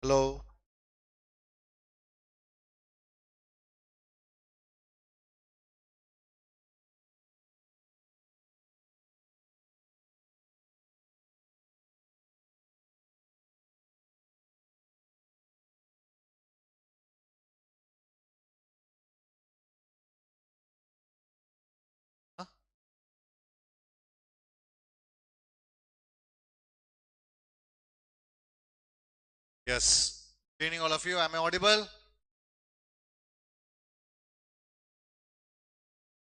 Hello. Huh? Yes. Good evening, all of you. Am I audible?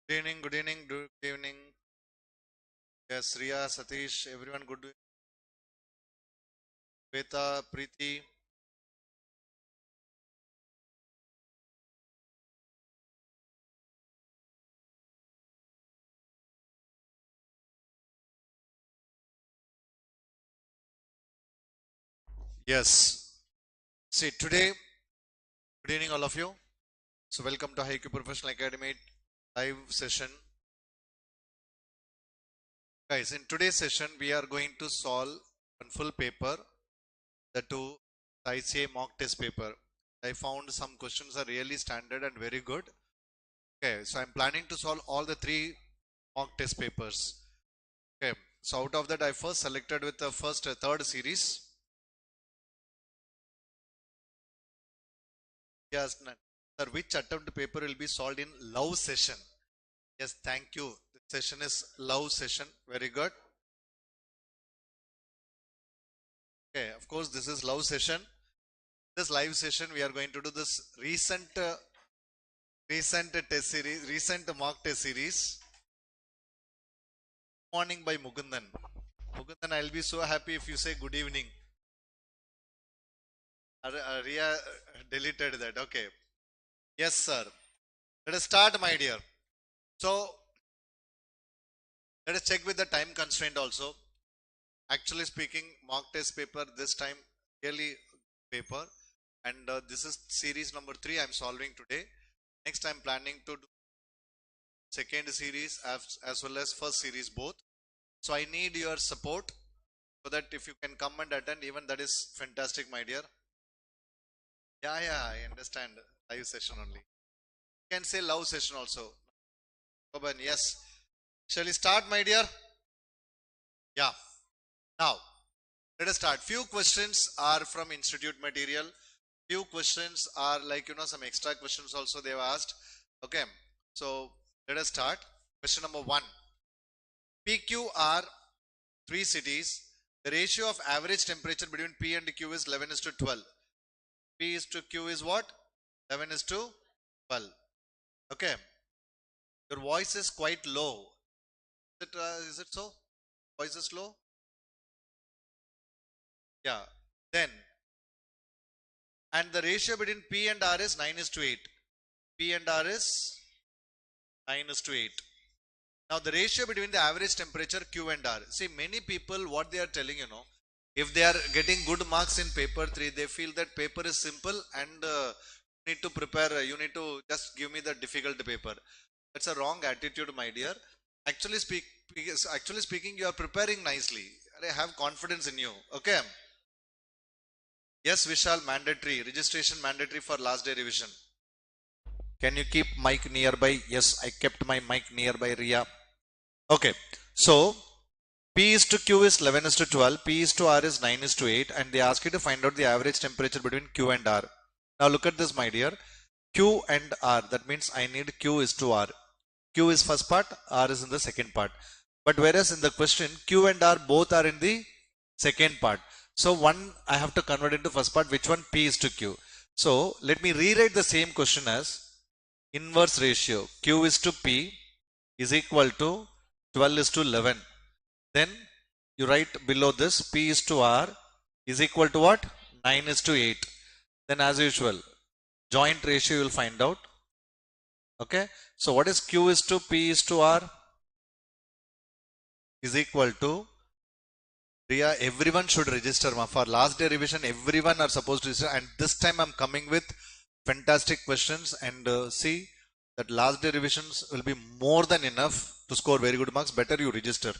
Good evening, good evening, good evening. Yes, Riya, Satish, everyone good. Veta, Preeti. Yes. See, today, good evening, all of you. So, welcome to Haiku Professional Academy live session. Guys, in today's session, we are going to solve one full paper, the two ICA mock test paper. I found some questions are really standard and very good. Okay, so I'm planning to solve all the three mock test papers. Okay, so out of that, I first selected with the third series. Yes, sir, which attempt paper will be solved in love session? Yes, thank you. The session is love session. Very good. Okay, of course, this is love session. This live session, we are going to do this recent test series, recent mock test series. Morning by Mukundan. Mukundan, I'll be so happy if you say good evening. Ria deleted that. Okay. Yes, sir. Let us start, my dear. So, let us check with the time constraint also. Actually speaking, mock test paper this time really paper, and this is series number 3 I'm solving today. Next I'm planning to do second series as well as first series both. So I need your support so that if you can come and attend, even that is fantastic, my dear. Yeah, I understand. Live session only. You can say love session also. Goban, yes. Shall we start, my dear? Yeah. Now, let us start. Few questions are from institute material. Few questions are like, some extra questions also they have asked. Okay. So, let us start. Question number 1. PQ are 3 cities. The ratio of average temperature between P and Q is 11:12. P is to Q is what? 11:12. Okay. Your voice is quite low. Is it so? Voice is low? Yeah. Then, and the ratio between P and R is 9:8. P and R is 9:8. Now the ratio between the average temperature Q and R. See, many people, what they are telling, if they are getting good marks in paper 3, they feel that paper is simple and need to prepare, you need to just give me the difficult paper. That's a wrong attitude, my dear. Actually speaking, you are preparing nicely. I have confidence in you. Okay. Yes, Vishal, mandatory. Registration mandatory for last day revision. Can you keep mic nearby? Yes, I kept my mic nearby, Ria. Okay. So, P is to Q is 11:12, P is to R is 9:8, and they ask you to find out the average temperature between Q and R. Now look at this, my dear. Q and R, that means I need Q is to R. Q is first part, R is in the second part. But whereas in the question, Q and R both are in the second part. So one I have to convert into first part, which one? P is to Q. So let me rewrite the same question as inverse ratio. Q is to P is equal to 12 is to 11. Then you write below this, P is to R is equal to what? 9 is to 8. Then as usual, joint ratio you will find out. Okay. So what is Q is to P is to R? Is equal to, Ria, everyone should register. For last day revision, everyone are supposed to register. And this time I'm coming with fantastic questions. And see that last day revisions will be more than enough to score very good marks. Better you register.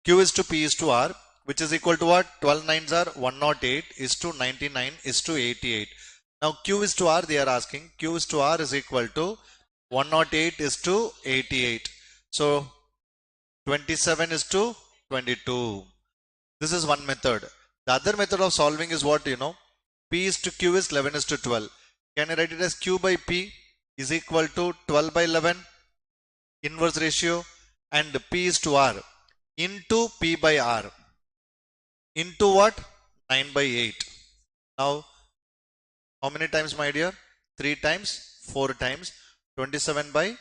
Q is to P is to R. which is equal to what? 12 nines are 108 is to 99 is to 88. Now Q is to R, they are asking. Q is to R is equal to 108 is to 88. So 27 is to 22. This is one method. The other method of solving is what you know. P is to Q is 11 is to 12. Can I write it as Q by P is equal to 12 by 11 inverse ratio, and P is to R into P by R into what? 9 by 8. Now how many times, my dear? 3 times, 4 times, 27 by,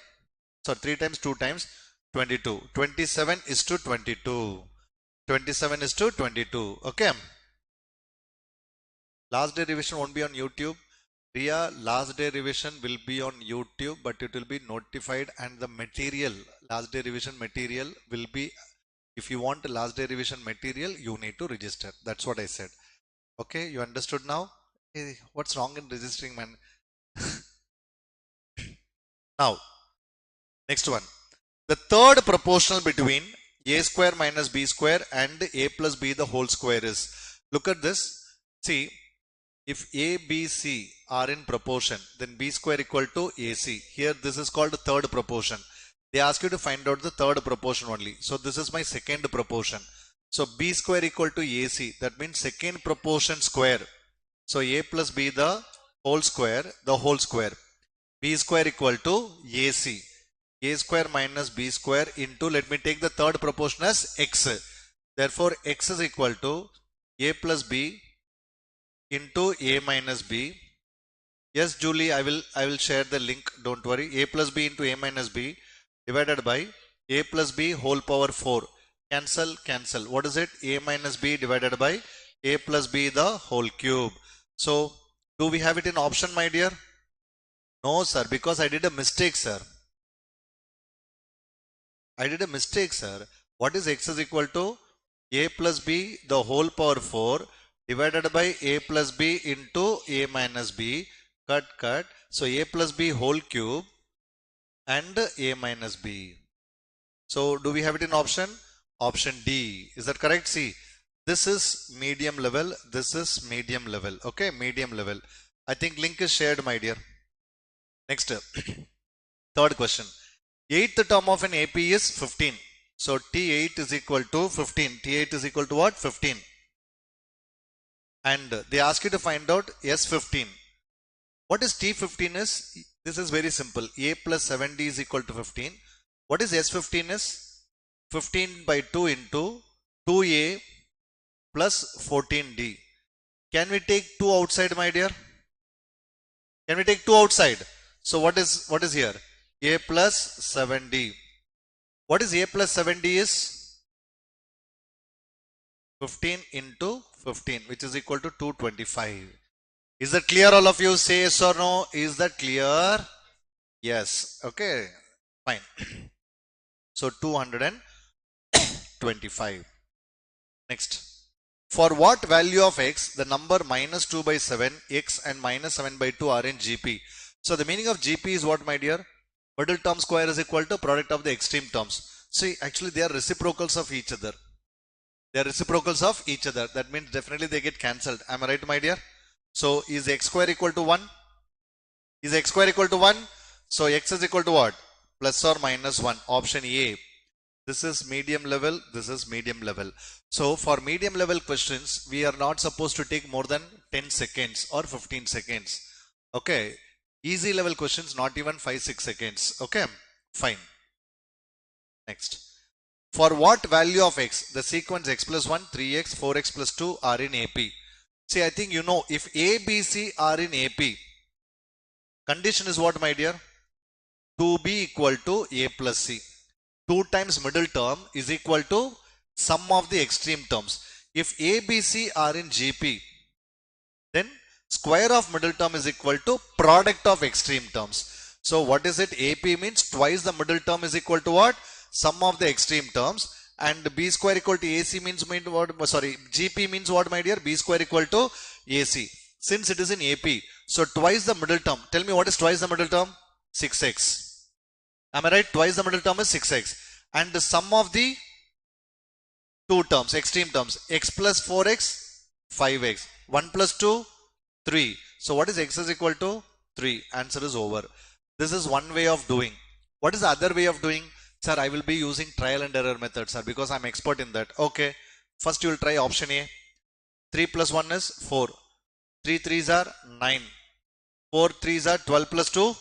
3 times, 2 times, 22. 27 is to 22. 27 is to 22. Okay. Last day revision won't be on YouTube. Ria, last day revision will be on YouTube, but it will be notified, and the material, last day revision material will be, if you want last day revision material, you need to register. That's what I said. Okay, you understood now? Hey, what's wrong in registering, man? Now, next one. The third proportional between a square minus b square and a plus b the whole square is. Look at this. See, if a, b, c are in proportion, then b square equal to ac. Here this is called third proportion. They ask you to find out the third proportion only. So this is my second proportion. So b square equal to ac. That means second proportion square. So a plus b the whole square, b square equal to ac. A square minus b square into, let me take the third proportion as x. Therefore x is equal to a plus b into a minus b. Yes, Julie, I will share the link, don't worry. A plus b into a minus b divided by a plus b whole power 4. Cancel, cancel. What is it? A minus b divided by a plus b the whole cube. So, do we have it in option, my dear? No, sir, because I did a mistake, sir. What is x is equal to? A plus b the whole power 4 divided by a plus b into a minus b. Cut. So, a plus b whole cube and a minus b. So, do we have it in option? Option D. Is that correct? See, this is medium level. This is medium level. Okay, medium level. I think link is shared, my dear. Next, third question. Eighth term of an AP is 15. So, T8 is equal to 15. T8 is equal to what? 15. And they ask you to find out S15. What is T15 is? This is very simple. A plus 7D is equal to 15. What is S15 is? 15 by 2 into 2A plus 14D. Can we take 2 outside, my dear? Can we take 2 outside? So what is here? A plus 7D. What is A plus 7D is? 15 into 15, which is equal to 225. Is that clear, all of you? Say yes or no. Is that clear? Yes. Okay. Fine. So 225. Next. For what value of x, the number minus 2 by 7, x and minus 7 by 2 are in GP. So the meaning of GP is what, my dear? Middle term square is equal to product of the extreme terms. See, actually they are reciprocals of each other. That means definitely they get cancelled. Am I right, my dear? So is x square equal to 1? Is x square equal to 1? So x is equal to what? Plus or minus 1. Option A. This is medium level. This is medium level. So for medium level questions, we are not supposed to take more than 10 seconds or 15 seconds. Okay. Easy level questions, not even 5-6 seconds. Okay. Fine. Next. For what value of x, the sequence x plus 1, 3x, 4x plus 2 are in AP? See, I think you know, if A, B, C are in AP, condition is what, my dear? 2b equal to A plus C. 2 times middle term is equal to sum of the extreme terms. If A, B, C are in GP, then square of middle term is equal to product of extreme terms. So what is it? AP means twice the middle term is equal to what? Sum of the extreme terms. And B square equal to AC means what? Sorry, GP means what, my dear? B square equal to AC. Since it is in AP, so twice the middle term. Tell me what is twice the middle term? 6x. Am I right? Twice the middle term is 6x. And the sum of the two terms, extreme terms. X plus 4x, 5x. 1 plus 2, 3. So what is x is equal to? 3. Answer is over. This is one way of doing. What is the other way of doing? Sir, I will be using trial and error method, sir, because I'm expert in that. Okay. First you will try option A. 3 plus 1 is 4. 3 3s are 9. 4 3s are 12 plus 2,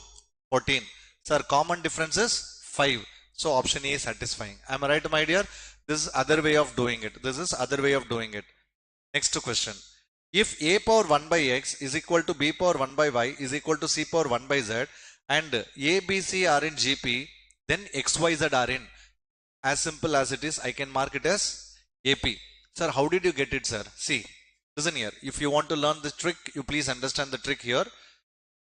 14. Sir, common difference is 5. So option A is satisfying. Am I right, my dear? This is other way of doing it. This is other way of doing it. Next question. If a power 1 by x is equal to b power 1 by y is equal to c power 1 by z and a, b, c are in GP, then x, y, z are in. As simple as it is, I can mark it as AP. Sir, how did you get it, sir? See, listen here. If you want to learn this trick, you please understand the trick here.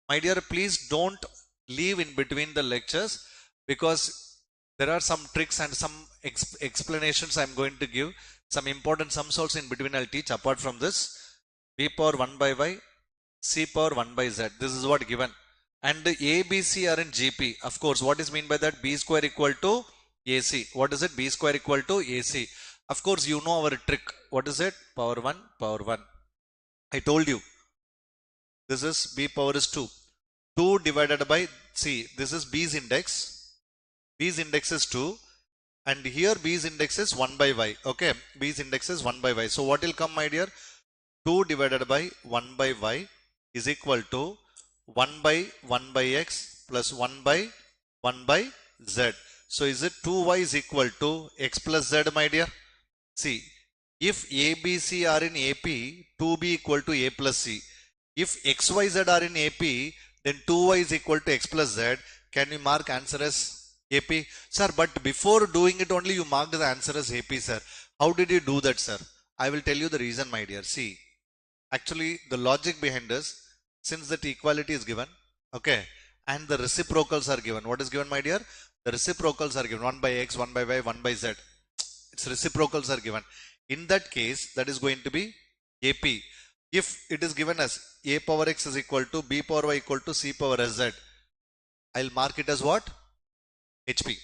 My dear, please don't leave in between the lectures, because there are some tricks and some explanations I'm going to give. Some important sums also in between I'll teach. Apart from this, b power 1 by y, c power 1 by z. This is what given. And a, b, c are in GP. Of course, what is mean by that? B square equal to AC. What is it? B square equal to AC. Of course, you know our trick. What is it? Power 1, power 1. I told you. This is b power is 2. 2 divided by, see, this is b's index. B's index is 2. And here b's index is 1 by y. Okay. B's index is 1 by y. So what will come, my dear? 2 divided by 1 by y is equal to 1 by 1 by x plus 1 by 1 by z. So is it 2y is equal to x plus z, my dear? See, if a, b, c are in AP, 2b equal to a plus c. If x, y, z are in AP, then 2y is equal to x plus z. Can we mark answer as AP? Sir, but before doing it only you marked the answer as AP, sir. How did you do that, sir? I will tell you the reason, my dear. See, actually the logic behind this, since that equality is given, okay, and the reciprocals are given. What is given, my dear? The reciprocals are given. 1 by x, 1 by y, 1 by z. Its reciprocals are given. In that case, that is going to be AP. If it is given as a power x is equal to b power y equal to c power z, I'll mark it as what? HP.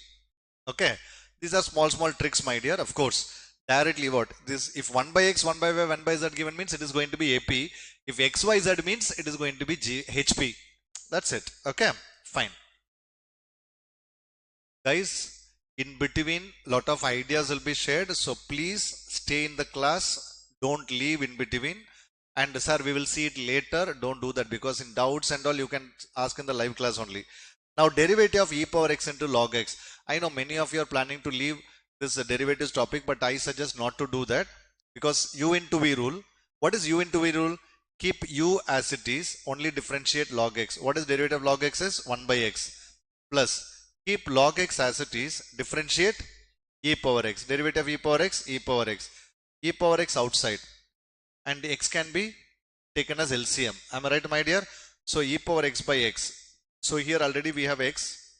Okay. These are small tricks, my dear. Of course, directly what? This, if 1 by x, 1 by y, 1 by z given means it is going to be AP. If x, y, z means it is going to be HP. That's it. Okay. Fine. Guys, in between, lot of ideas will be shared. So please stay in the class. Don't leave in between. And sir, we will see it later. Don't do that, because in doubts and all you can ask in the live class only. Now, derivative of e power x into log x. I know many of you are planning to leave this derivatives topic, but I suggest not to do that, because u into v rule. What is u into v rule? Keep u as it is, only differentiate log x. What is derivative of log x is 1 by x, plus keep log x as it is, differentiate e power x. Derivative of e power x, e power x. E power x outside, and x can be taken as LCM. Am I right, my dear? So e power x by x. So here already we have x.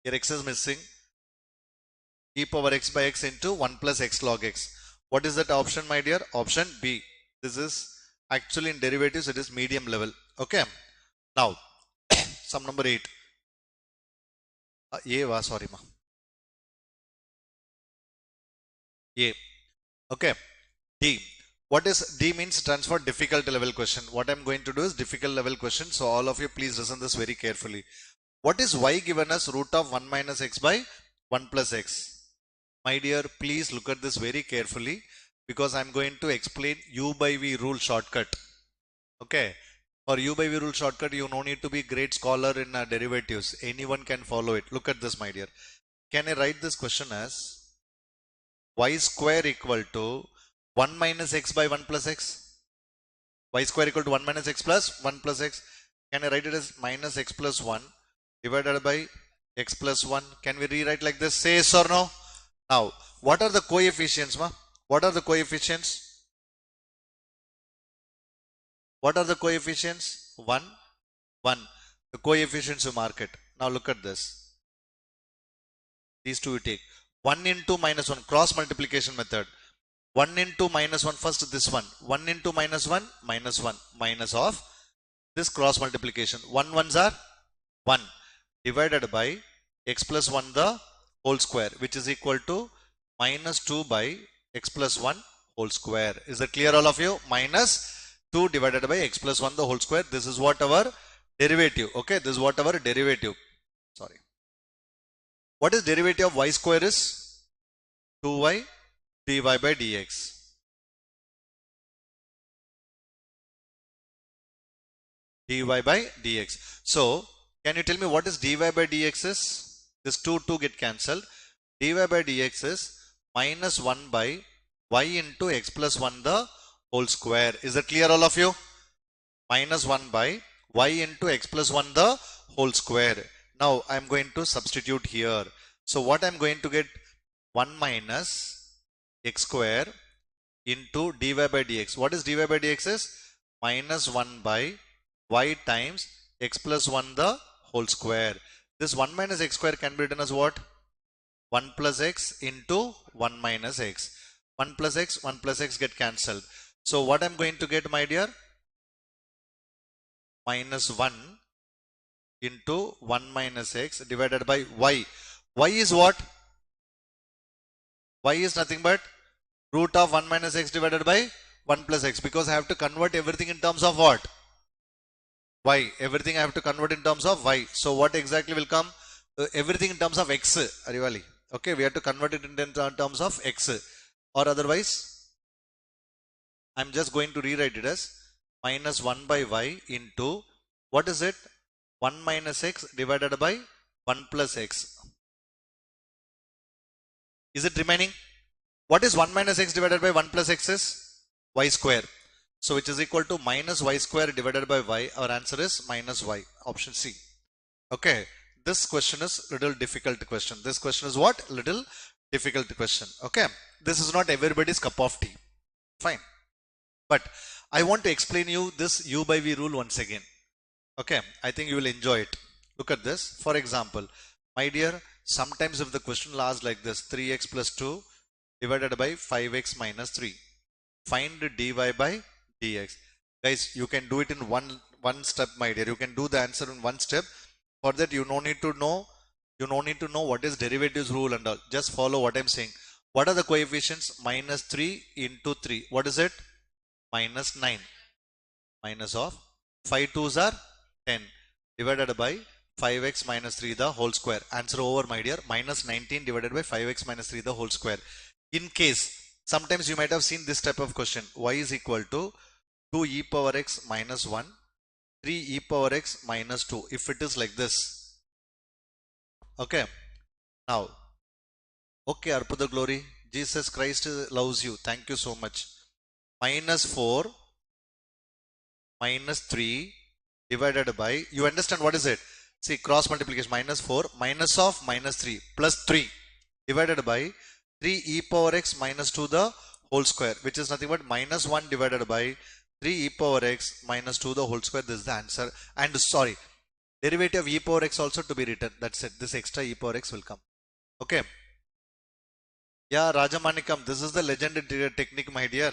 Here x is missing. E power x by x into 1 plus x log x. What is that option, my dear? Option B. This is actually in derivatives, it is medium level. Okay. Now, sum number 8. Sorry, ma. A. Okay. D. What is D means? Stands for difficult level question. What I'm going to do is difficult level question. So all of you please listen this very carefully. What is y given as root of 1 minus x by 1 plus x? My dear, please look at this very carefully, because I'm going to explain u by v rule shortcut. Okay. For u by v rule shortcut, you no need to be great scholar in derivatives. Anyone can follow it. Look at this, my dear. Can I write this question as y square equal to 1 minus x by 1 plus x? Y square equal to 1 minus x plus 1 plus x. Can I write it as minus x plus 1 divided by x plus 1? Can we rewrite like this? Say yes or no? Now, what are the coefficients, ma? What are the coefficients? What are the coefficients? 1, 1. The coefficients you mark it. Now look at this. These two you take. 1 into minus 1, cross multiplication method. 1 into minus 1, first this one. 1 into minus 1, minus 1. Minus of this cross multiplication. 1 ones are 1. Divided by x plus 1 the whole square, which is equal to minus 2 by x plus 1 whole square. Is that clear all of you? Minus 2 divided by x plus 1 the whole square. This is what our derivative. Okay, this is what our derivative. Sorry. What is derivative of y square is? 2y dy by dx. Dy by dx. So, can you tell me what is dy by dx is? This 2 get cancelled. Dy by dx is minus 1 by y into x plus 1 the whole square. Is that clear all of you? Minus 1 by y into x plus 1 the whole square. Now I am going to substitute here. So what I am going to get? 1 minus x square into dy by dx. What is dy by dx is? Minus 1 by y times x plus 1 the whole square. This 1 minus x square can be written as what? 1 plus x into 1 minus x. 1 plus x get cancelled. So what I'm going to get, my dear? Minus 1 into 1 minus x divided by y. Y is what? Y is nothing but root of 1 minus x divided by 1 plus x, because I have to convert everything in terms of what? Y. Everything I have to convert in terms of y. So what exactly will come? Everything in terms of x. Arivali. Okay, we have to convert it in terms of x. Or otherwise, I'm just going to rewrite it as minus 1 by y into, what is it? 1 minus x divided by 1 plus x. Is it remaining? What is 1 minus x divided by 1 plus x is? Y square. So which is equal to minus y square divided by y. Our answer is minus y. Option C. Okay. This question is little difficult question. This question is what? Little difficult question. Okay. This is not everybody's cup of tea. Fine. But I want to explain you this u by v rule once again. Okay. I think you will enjoy it. Look at this. For example, my dear, sometimes if the question lasts like this, 3x plus 2 divided by 5x minus 3. Find dy by dx. Guys, you can do it in one step, my dear. You can do the answer in one step. For that, you no need to know what is derivatives rule and all. Just follow what I'm saying. What are the coefficients? Minus 3 into 3. What is it? Minus 9. Minus of 5 2s are 10 divided by 5x minus 3 the whole square. Answer over, my dear. Minus 19 divided by 5x minus 3 the whole square. In case, sometimes you might have seen this type of question. Y is equal to 2 e power x minus 1, 3 e power x minus 2. If it is like this. Okay. Now, okay, Arpuda Glory. Jesus Christ loves you. Thank you so much. Minus 4 minus 3 divided by, you understand what is it? See, cross multiplication. Minus 4 minus of minus 3 plus 3 divided by 3 e power x minus 2 the whole square, which is nothing but minus 1 divided by 3 e power x minus 2 the whole square. This is the answer. And sorry, derivative of e power x also to be written. That's it. This extra e power x will come. Okay. Yeah, Rajamanikam, this is the legend technique, my dear.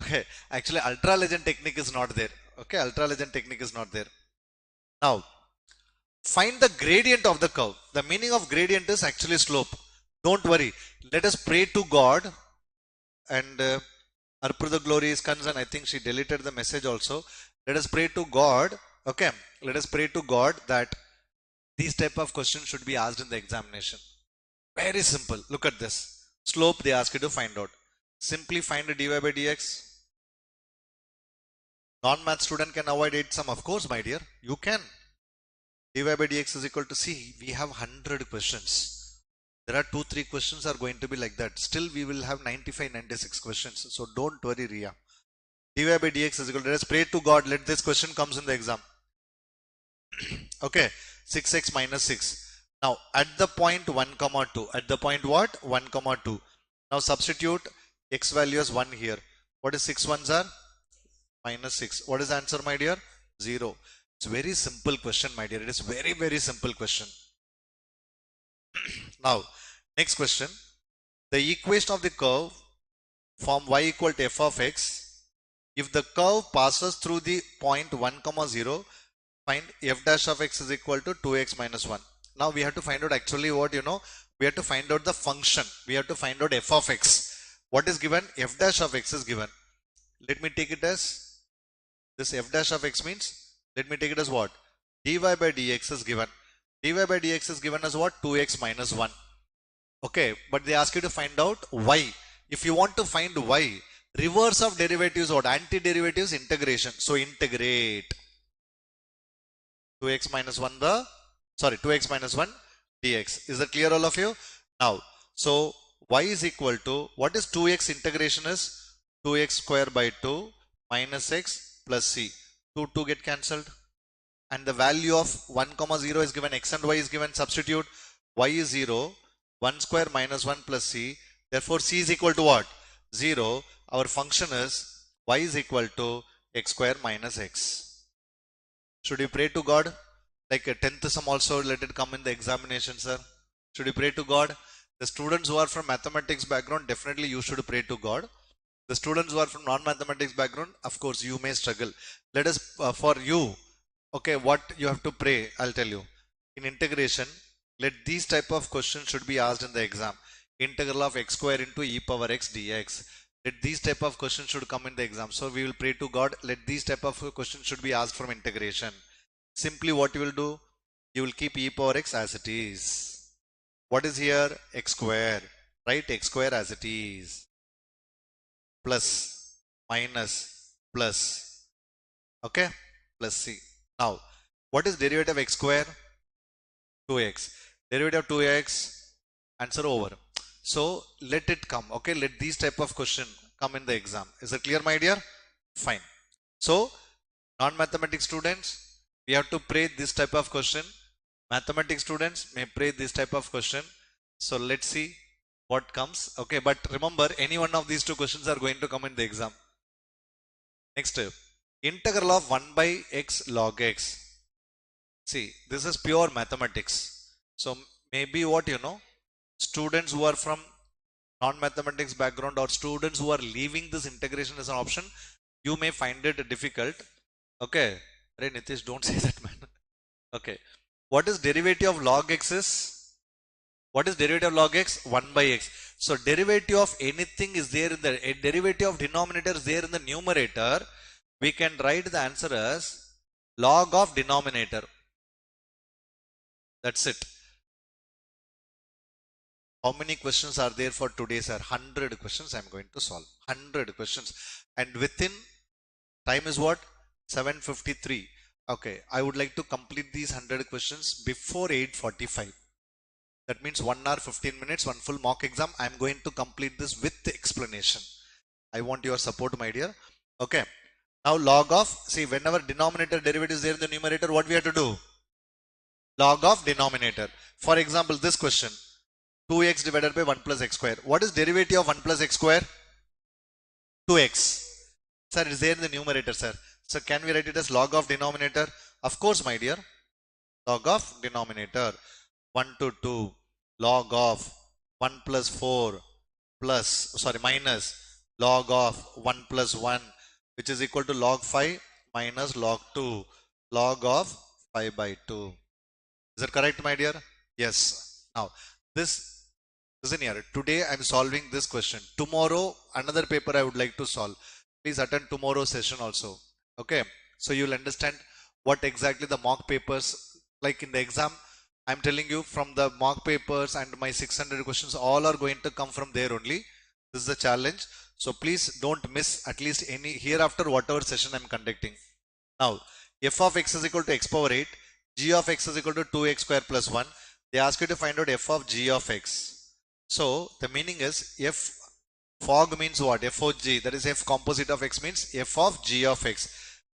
Okay. Actually, ultra legend technique is not there. Okay, ultra legend technique is not there. Now, find the gradient of the curve. The meaning of gradient is actually slope. Don't worry. Let us pray to God. And Arpuda Glory is concerned. I think she deleted the message also. Let us pray to God. Okay. Let us pray to God that these type of questions should be asked in the examination. Very simple. Look at this. Slope they ask you to find out. Simply find a dy by dx. Non-math student can avoid 8 sum. Of course, my dear. You can. Dy by dx is equal to, see, we have 100 questions. There are 2-3 questions are going to be like that. Still, we will have 95-96 questions. So don't worry, Ria. Dy by dx is equal to, let us pray to God. Let this question comes in the exam. Okay. 6x minus 6. Now, at the point 1, 2. At the point what? 1, 2. Now, substitute x value as 1 here. What is 6 ones are? Minus 6. What is the answer, my dear? 0. It's very simple question, my dear. It is very, very simple question. Now, next question. The equation of the curve form y equal to f of x. If the curve passes through the point 1, 0, find f dash of x is equal to 2x minus 1. Now, we have to find out actually what, we have to find out the function. We have to find out f of x. What is given? F dash of x is given. Let me take it as this f dash of x means, let me take it as what? Dy by dx is given. Dy by dx is given as what? 2x minus 1. Okay, but they ask you to find out y. If you want to find y, reverse of derivatives what? Anti-derivatives integration. So integrate 2x minus 1 2x minus 1 dx. Is that clear all of you? Now, so y is equal to, what is 2x integration is? 2x square by 2 minus x plus c. 2 get cancelled. And the value of 1 comma 0 is given, x and y is given, substitute. Y is 0, 1 square minus 1 plus c. Therefore, c is equal to what? 0. Our function is y is equal to x square minus x. Should you pray to God? Like a 10th sum also, let it come in the examination, sir. Should you pray to God? The students who are from mathematics background, definitely you should pray to God. The students who are from non-mathematics background, of course, you may struggle. Let us, for you, okay, what you have to pray, I'll tell you. In integration, let these type of questions should be asked in the exam. Integral of x square into e power x dx. Let these type of questions should come in the exam. So we will pray to God, let these type of questions should be asked from integration. Simply what you will do, you will keep e power x as it is. What is here? X square. Write x square as it is. Plus, minus, plus. Okay? Plus c. Now, what is derivative of x square? 2x. Derivative of 2x, answer over. So, let it come. Okay? Let these type of question come in the exam. Is it clear, my dear? Fine. So, non-mathematics students, we have to pray this type of question. Mathematics students may pray this type of question. So, let's see what comes. Okay, but remember, any one of these two questions are going to come in the exam. Next, integral of 1 by x log x. See, this is pure mathematics. So maybe what you know, students who are from non-mathematics background or students who are leaving this integration as an option, you may find it difficult. Okay, Hey, Nitish, don't say that, man. Okay, what is derivative of log x is? What is derivative of log x? 1 by x. So derivative of anything is there in the, a derivative of denominator is there in the numerator. We can write the answer as log of denominator. That's it. How many questions are there for today, sir? 100 questions I am going to solve. 100 questions. And within, time is what? 7:53. Okay, I would like to complete these 100 questions before 8:45. That means 1 hour 15 minutes, one full mock exam. I am going to complete this with the explanation. I want your support, my dear. Okay. Now log of, see, whenever denominator derivative is there in the numerator, what we have to do? Log of denominator. For example, this question, 2x divided by 1 plus x square. What is derivative of 1 plus x square? 2x. Sir, it is there in the numerator, sir. So can we write it as log of denominator? Of course, my dear. Log of denominator. 1 to 2 log of 1 plus 4 plus, sorry, minus log of 1 plus 1, which is equal to log 5 minus log 2, log of 5 by 2. Is that correct, my dear? Yes. Now, this, listen here, today I am solving this question. Tomorrow, another paper I would like to solve. Please attend tomorrow's session also. Okay. So you will understand what exactly the mock papers, like in the exam, I'm telling you, from the mock papers and my 600 questions, all are going to come from there only. This is a challenge. So please don't miss at least any hereafter whatever session I'm conducting. Now, f of x is equal to x power 8. G of x is equal to 2x square plus 1. They ask you to find out f of g of x. So the meaning is f fog means what? F of g, that is f composite of x means f of g of x.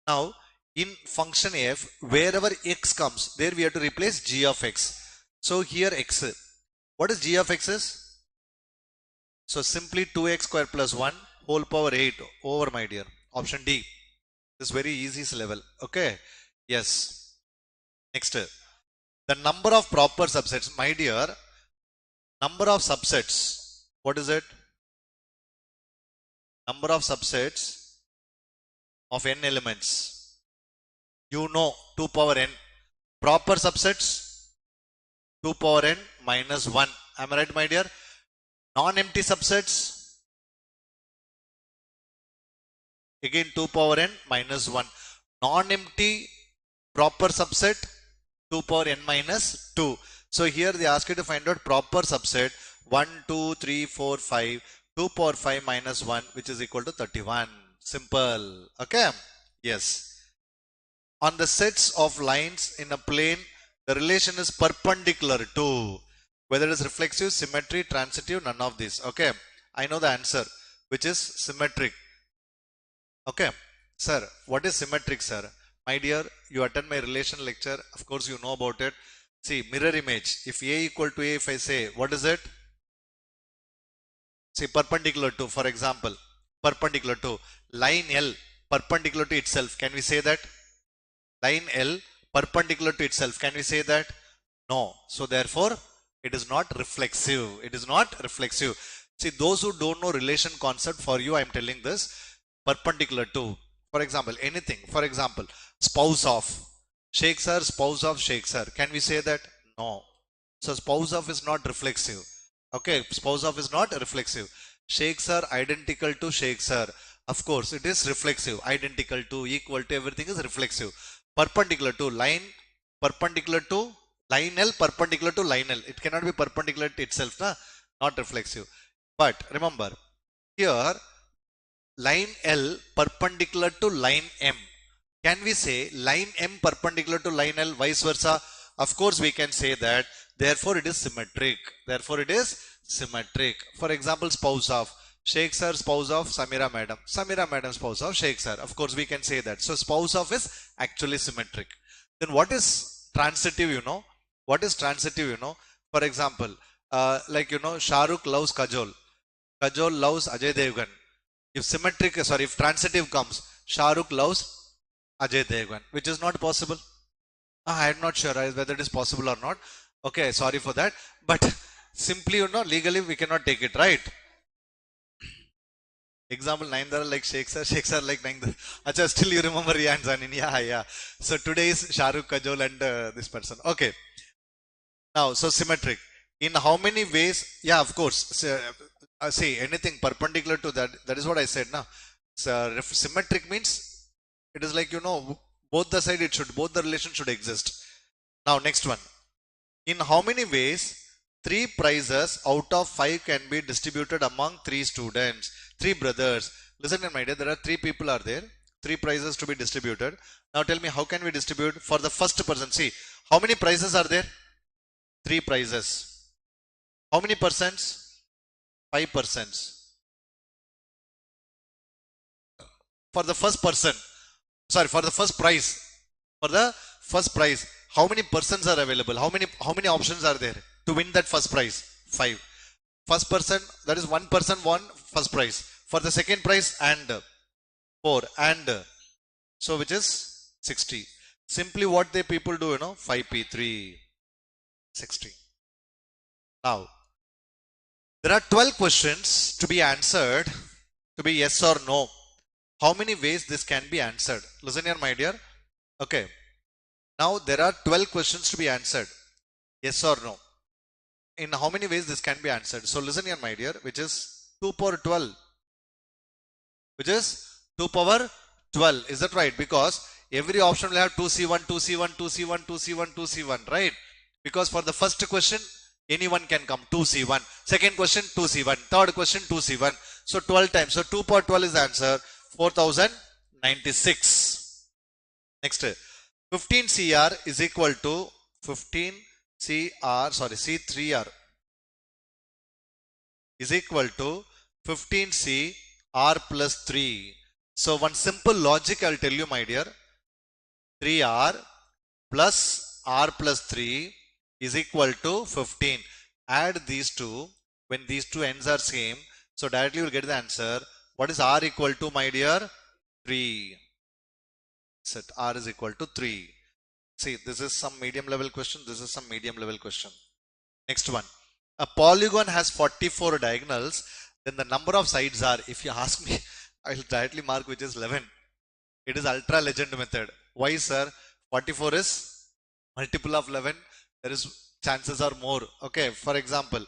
Now, in function f, wherever x comes, there we have to replace g of x. So here x, what is g of x is? So simply 2x square plus 1 whole power 8 over, my dear. Option D. This is very easy level. Okay. Yes. Next. The number of proper subsets. My dear, number of subsets. What is it? Number of subsets of n elements. You know 2 power n. Proper subsets 2 power n minus 1. Am I right, my dear? Non-empty subsets Again 2 power n minus 1. Non-empty proper subset 2 power n minus 2. So here they ask you to find out proper subset 1, 2, 3, 4, 5. 2 power 5 minus 1 which is equal to 31. Simple. Okay. Yes. On the sets of lines in a plane, the relation is perpendicular to whether it is reflexive, symmetry, transitive, none of this. Okay. I know the answer, which is symmetric. Okay. Sir, what is symmetric, sir? My dear, you attend my relation lecture. Of course, you know about it. See, mirror image. If A equal to A, if I say, what is it? See, perpendicular to, for example, perpendicular to line L, perpendicular to itself. Can we say that? Line L, perpendicular to itself. Can we say that? No. So, therefore, it is not reflexive. It is not reflexive. See, those who don't know relation concept, for you, I am telling this. Perpendicular to, for example, anything. For example, spouse of. Sheikh sir, spouse of Sheikh sir. Can we say that? No. So, spouse of is not reflexive. Okay, spouse of is not reflexive. Sheikhs are identical to Sheikh sir. Of course, it is reflexive. Identical to, equal to, everything is reflexive. Perpendicular to line, perpendicular to line L, perpendicular to line L. It cannot be perpendicular to itself, na? Not reflexive. But remember, here line L perpendicular to line M. Can we say line M perpendicular to line L, vice versa? Of course, we can say that. Therefore, it is symmetric. Therefore, it is symmetric. For example, spouse of Sheikh sir, spouse of Samira madam. Samira madam, spouse of Sheikh sir. Of course, we can say that. So, spouse of is actually symmetric. Then what is transitive, you know? What is transitive, you know? For example, like, you know, Shah Rukh loves Kajol. Kajol loves Ajay Devgan. If symmetric, sorry, if transitive comes, Shah Rukh loves Ajay Devgan, which is not possible. I am not sure whether it is possible or not. Okay, sorry for that. But simply, you know, legally we cannot take it, right? Example, Naindara like Sheikh sir like Naindara. Acha, still you remember Riyan Zanin. Yeah. So today is Shah Rukh, Kajol and this person. Okay. Now, so symmetric. In how many ways? Yeah, of course. See, anything perpendicular to that. That is what I said now. So, symmetric means it is like, you know, both the side both the relation should exist. Now, next one. In how many ways 3 prizes out of 5 can be distributed among 3 students, 3 brothers? Listen, my dear, there are 3 people are there, 3 prizes to be distributed. Now tell me, how can we distribute for the first person? See, how many prizes are there? 3 prizes. How many percents? 5%. For the first person, sorry, for the first prize, for the first prize, how many persons are available? How many options are there to win that first prize? 5. First person, that is one person won first prize. For the second prize, and 4, and so which is 60. Simply what the people do, you know, 5p3, 60. Now, there are 12 questions to be answered, to be yes or no. How many ways this can be answered? Listen here, my dear. Okay. Now, there are 12 questions to be answered. Yes or no. In how many ways this can be answered? So, listen here, my dear, which is 2 power 12. Which is 2 power 12. Is that right? Because every option will have 2c1, 2c1, 2c1, 2c1, 2c1, right? Because for the first question, anyone can come, 2c1. Second question, 2c1. Third question, 2c1. So, 12 times. So, 2 power 12 is the answer. 4096. Next, 15CR is equal to 15CR, sorry, C3R is equal to 15CR plus 3. So, one simple logic I will tell you, my dear. 3R plus R plus 3 is equal to 15. Add these two. When these two ends are same, so directly you will get the answer. What is R equal to, my dear? 3. Set R is equal to 3. See, this is some medium level question. This is some medium level question. Next one. A polygon has 44 diagonals. Then the number of sides are, if you ask me, I will directly mark which is 11. It is ultra legend method. Why, sir? 44 is multiple of 11. There is chances are more. Okay. For example,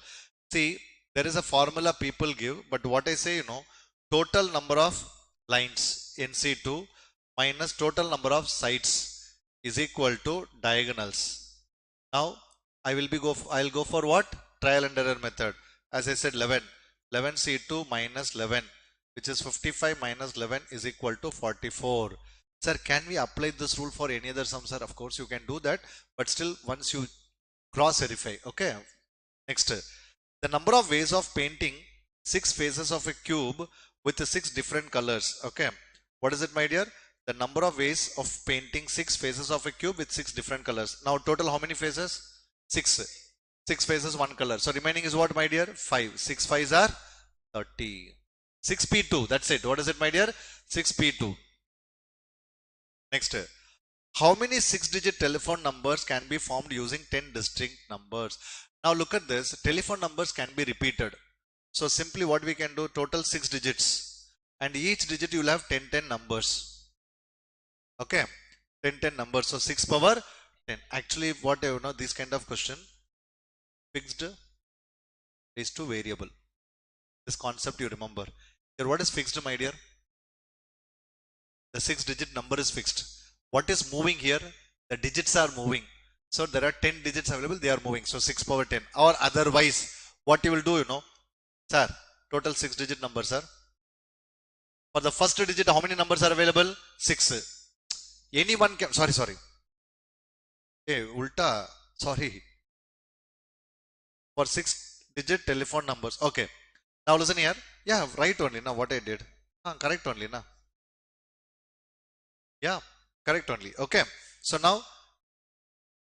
see, there is a formula people give, but what I say, you know, total number of lines. NC2 minus total number of sides is equal to diagonals. Now I'll go for what? Trial and error method. As I said, 11. 11C2 minus 11, which is 55 minus 11 is equal to 44. Sir, can we apply this rule for any other sum, sir? Of course you can do that, but still once you cross verify. Okay. Next, the number of ways of painting 6 faces of a cube with 6 different colors. Okay. What is it, my dear? The number of ways of painting 6 faces of a cube with 6 different colors. Now total how many faces? 6. 6 faces, 1 color. So remaining is what, my dear? 5. 6 5s are 30. 6p2. That's it. What is it, my dear? 6p2. Next. How many 6-digit telephone numbers can be formed using 10 distinct numbers? Now look at this. Telephone numbers can be repeated. So simply what we can do, total 6 digits. And each digit you will have 10 numbers. Okay. 10 numbers. So 6 power 10. Actually, what you know, this kind of question, fixed is to variable. This concept you remember. Here, what is fixed, my dear? The 6-digit number is fixed. What is moving here? The digits are moving. So there are 10 digits available, they are moving. So 6 power 10. Or otherwise, what you will do, you know, sir, total 6-digit number, sir. For the first digit, how many numbers are available? 6. Anyone can, sorry. Hey, ulta, sorry. For 6-digit telephone numbers. Okay. Now listen here. Yeah, right only. Now what I did. Correct only. Now. Yeah, correct only. Okay. So now,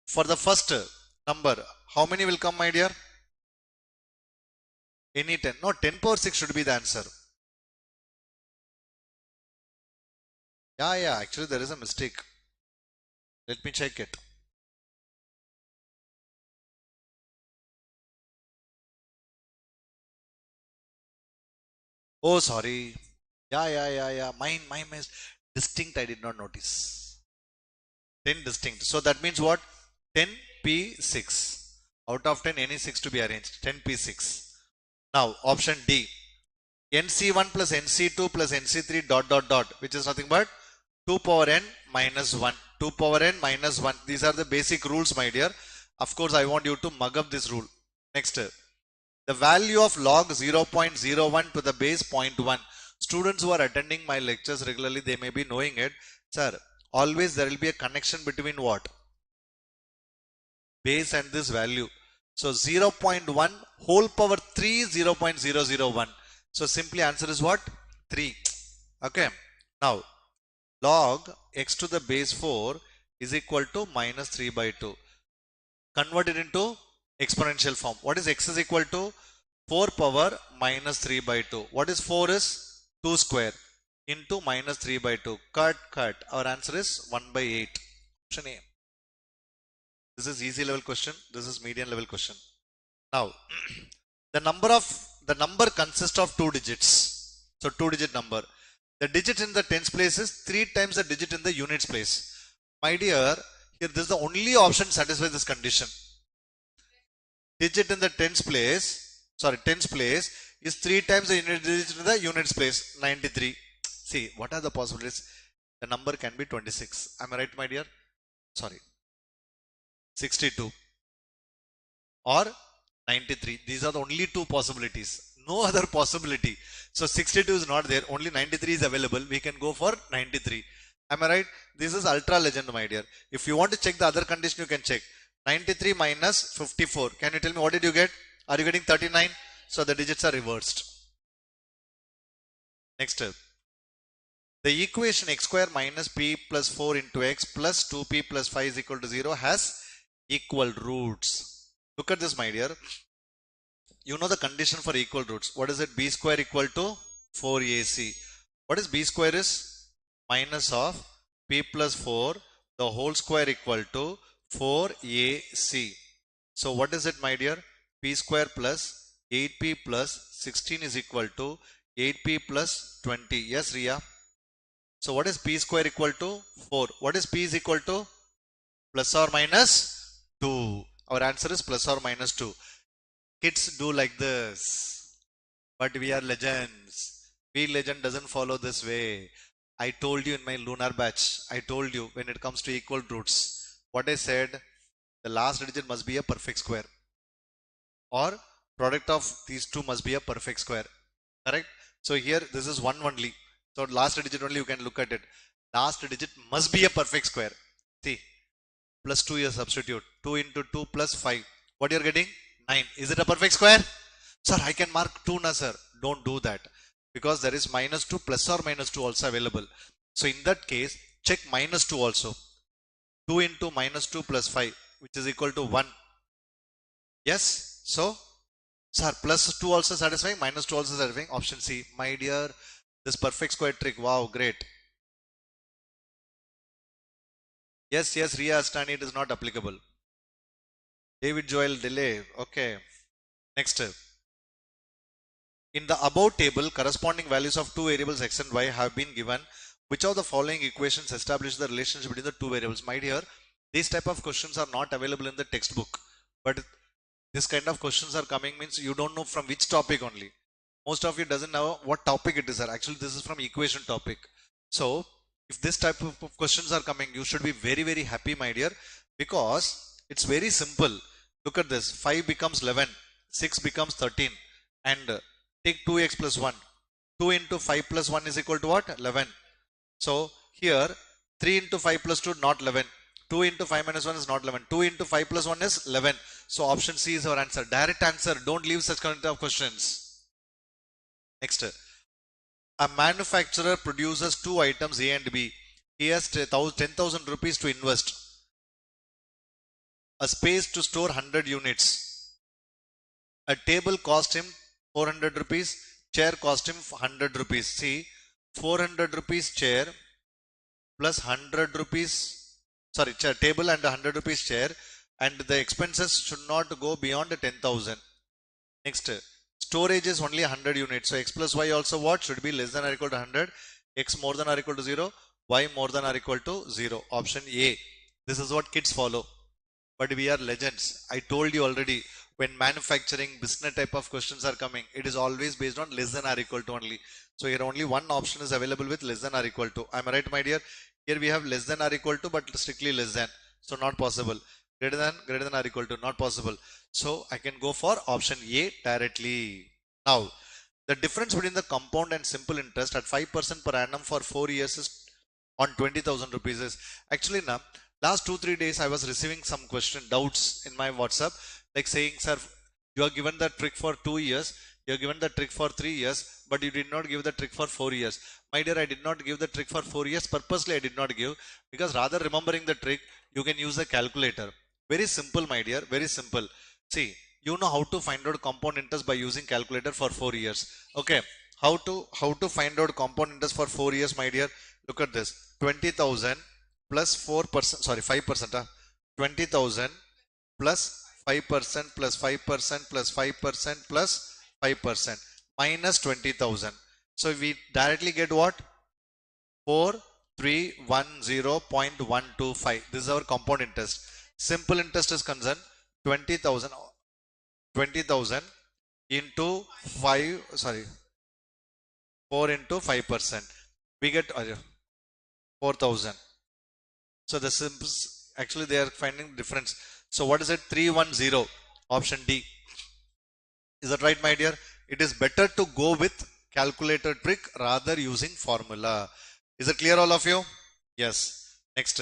for the first number, how many will come, my dear? Any 10. No, 10 power 6 should be the answer. Yeah, actually there is a mistake. Let me check it. Oh, sorry. Yeah. Mine is distinct. I did not notice. 10 distinct. So that means what? 10p6. Out of 10, any 6 to be arranged. 10p6. Now, option D. NC1 plus NC2 plus NC3 dot, which is nothing but 2 power n minus 1. 2 power n minus 1. These are the basic rules, my dear. Of course, I want you to mug up this rule. Next. The value of log 0.01 to the base 0.1. Students who are attending my lectures regularly, they may be knowing it. Sir, always there will be a connection between what? Base and this value. So 0.1 whole power 3 0.001. So simply answer is what? 3. Okay. Now log x to the base 4 is equal to minus 3 by 2. Convert it into exponential form. What is x is equal to? 4 power minus 3 by 2. What is 4 is? 2 square into minus 3 by 2. Cut. Our answer is 1 by 8. Option A. This is easy level question. This is medium level question. Now, the number consists of 2 digits. So 2-digit number. The digit in the tens place is 3 times the digit in the units place. My dear, here this is the only option satisfies this condition. Digit in the tens place is 3 times the digit in the units place. 93. See, what are the possibilities? The number can be 26. Am I right, my dear? Sorry. 62 or 93. These are the only 2 possibilities. No other possibility. So 62 is not there. Only 93 is available. We can go for 93. Am I right? This is ultra legend, my dear. If you want to check the other condition, you can check. 93 minus 54. Can you tell me what did you get? Are you getting 39? So the digits are reversed. Next. The equation x square minus p plus 4 into x plus 2p plus 5 is equal to 0 has equal roots. Look at this, my dear. You know the condition for equal roots. What is it? B square equal to 4ac. What is b square is? Minus of p plus 4 the whole square equal to 4ac. So what is it, my dear? P square plus 8p plus 16 is equal to 8p plus 20. Yes, Ria. So what is p square equal to? 4. What is p is equal to? Plus or minus 2. Our answer is plus or minus 2. Kids do like this. But we are legends. We legend doesn't follow this way. I told you in my lunar batch, I told you when it comes to equal roots, what I said, the last digit must be a perfect square or product of these two must be a perfect square. Correct? So here this is one only. So last digit only you can look at it. Last digit must be a perfect square. See, plus 2 you substitute. 2 into 2 plus 5. What you're getting? 9. Is it a perfect square? Sir, I can mark 2 na sir. Don't do that. Because there is minus 2 plus or minus 2 also available. So in that case, check minus 2 also. 2 into minus 2 plus 5, which is equal to 1. Yes? So, sir, plus 2 also satisfying, minus 2 also satisfying. Option C. My dear, this perfect square trick. Wow, great. Yes, Ria Astani, it is not applicable. David Joel delay. Okay. Next. In the above table, corresponding values of two variables x and y have been given. Which of the following equations establish the relationship between the two variables? My dear, these type of questions are not available in the textbook. But this kind of questions are coming means you don't know from which topic only. Most of you doesn't know what topic it is. Actually, this is from equation topic. So, if this type of questions are coming, you should be very, very happy, my dear, because it's very simple. Look at this. 5 becomes 11. 6 becomes 13. And take 2x plus 1. 2 into 5 plus 1 is equal to what? 11. So, here 3 into 5 plus 2 not 11. 2 into 5 minus 1 is not 11. 2 into 5 plus 1 is 11. So, option C is our answer. Direct answer. Don't leave such kind of questions. Next. A manufacturer produces two items A and B. He has 10,000 rupees to invest. A space to store 100 units. A table cost him 400 rupees. Chair cost him 100 rupees. See, 400 rupees chair plus 100 rupees, sorry, chair, table and 100 rupees chair, and the expenses should not go beyond 10,000. Next, storage is only 100 units. So x plus y also what? Should be less than or equal to 100. X more than or equal to 0. Y more than or equal to 0. Option A. This is what kids follow. But we are legends. I told you already, when manufacturing business type of questions are coming, it is always based on less than or equal to only. So here only one option is available with less than or equal to. Am I right, my dear? Here we have less than or equal to, but strictly less than. So not possible. Greater than or equal to, not possible. So I can go for option A directly. Now, the difference between the compound and simple interest at 5% per annum for 4 years is on 20,000 rupees is actually now. Last 2-3 days I was receiving some doubts in my WhatsApp, like saying, sir, you are given the trick for 2 years, you are given the trick for 3 years, but you did not give the trick for 4 years. My dear, I did not give the trick for 4 years. Purposely I did not give, because rather remembering the trick, you can use the calculator. Very simple, my dear, very simple. See, you know how to find out compound interest by using calculator for 4 years. Okay, how to find out compound interest for 4 years, my dear? Look at this. 20,000 plus 4%, sorry, 5%, 20,000 plus 5% plus 5% plus 5% plus 5% minus 20,000. So we directly get what? 4310.125. This is our compound interest. Simple interest is concerned 20,000 into 5, sorry, 4 into 5%. We get 4,000. So the actually they are finding difference. So what is it? 310. Option D. Is that right, my dear? It is better to go with calculator trick rather using formula. Is it clear, all of you? Yes. Next.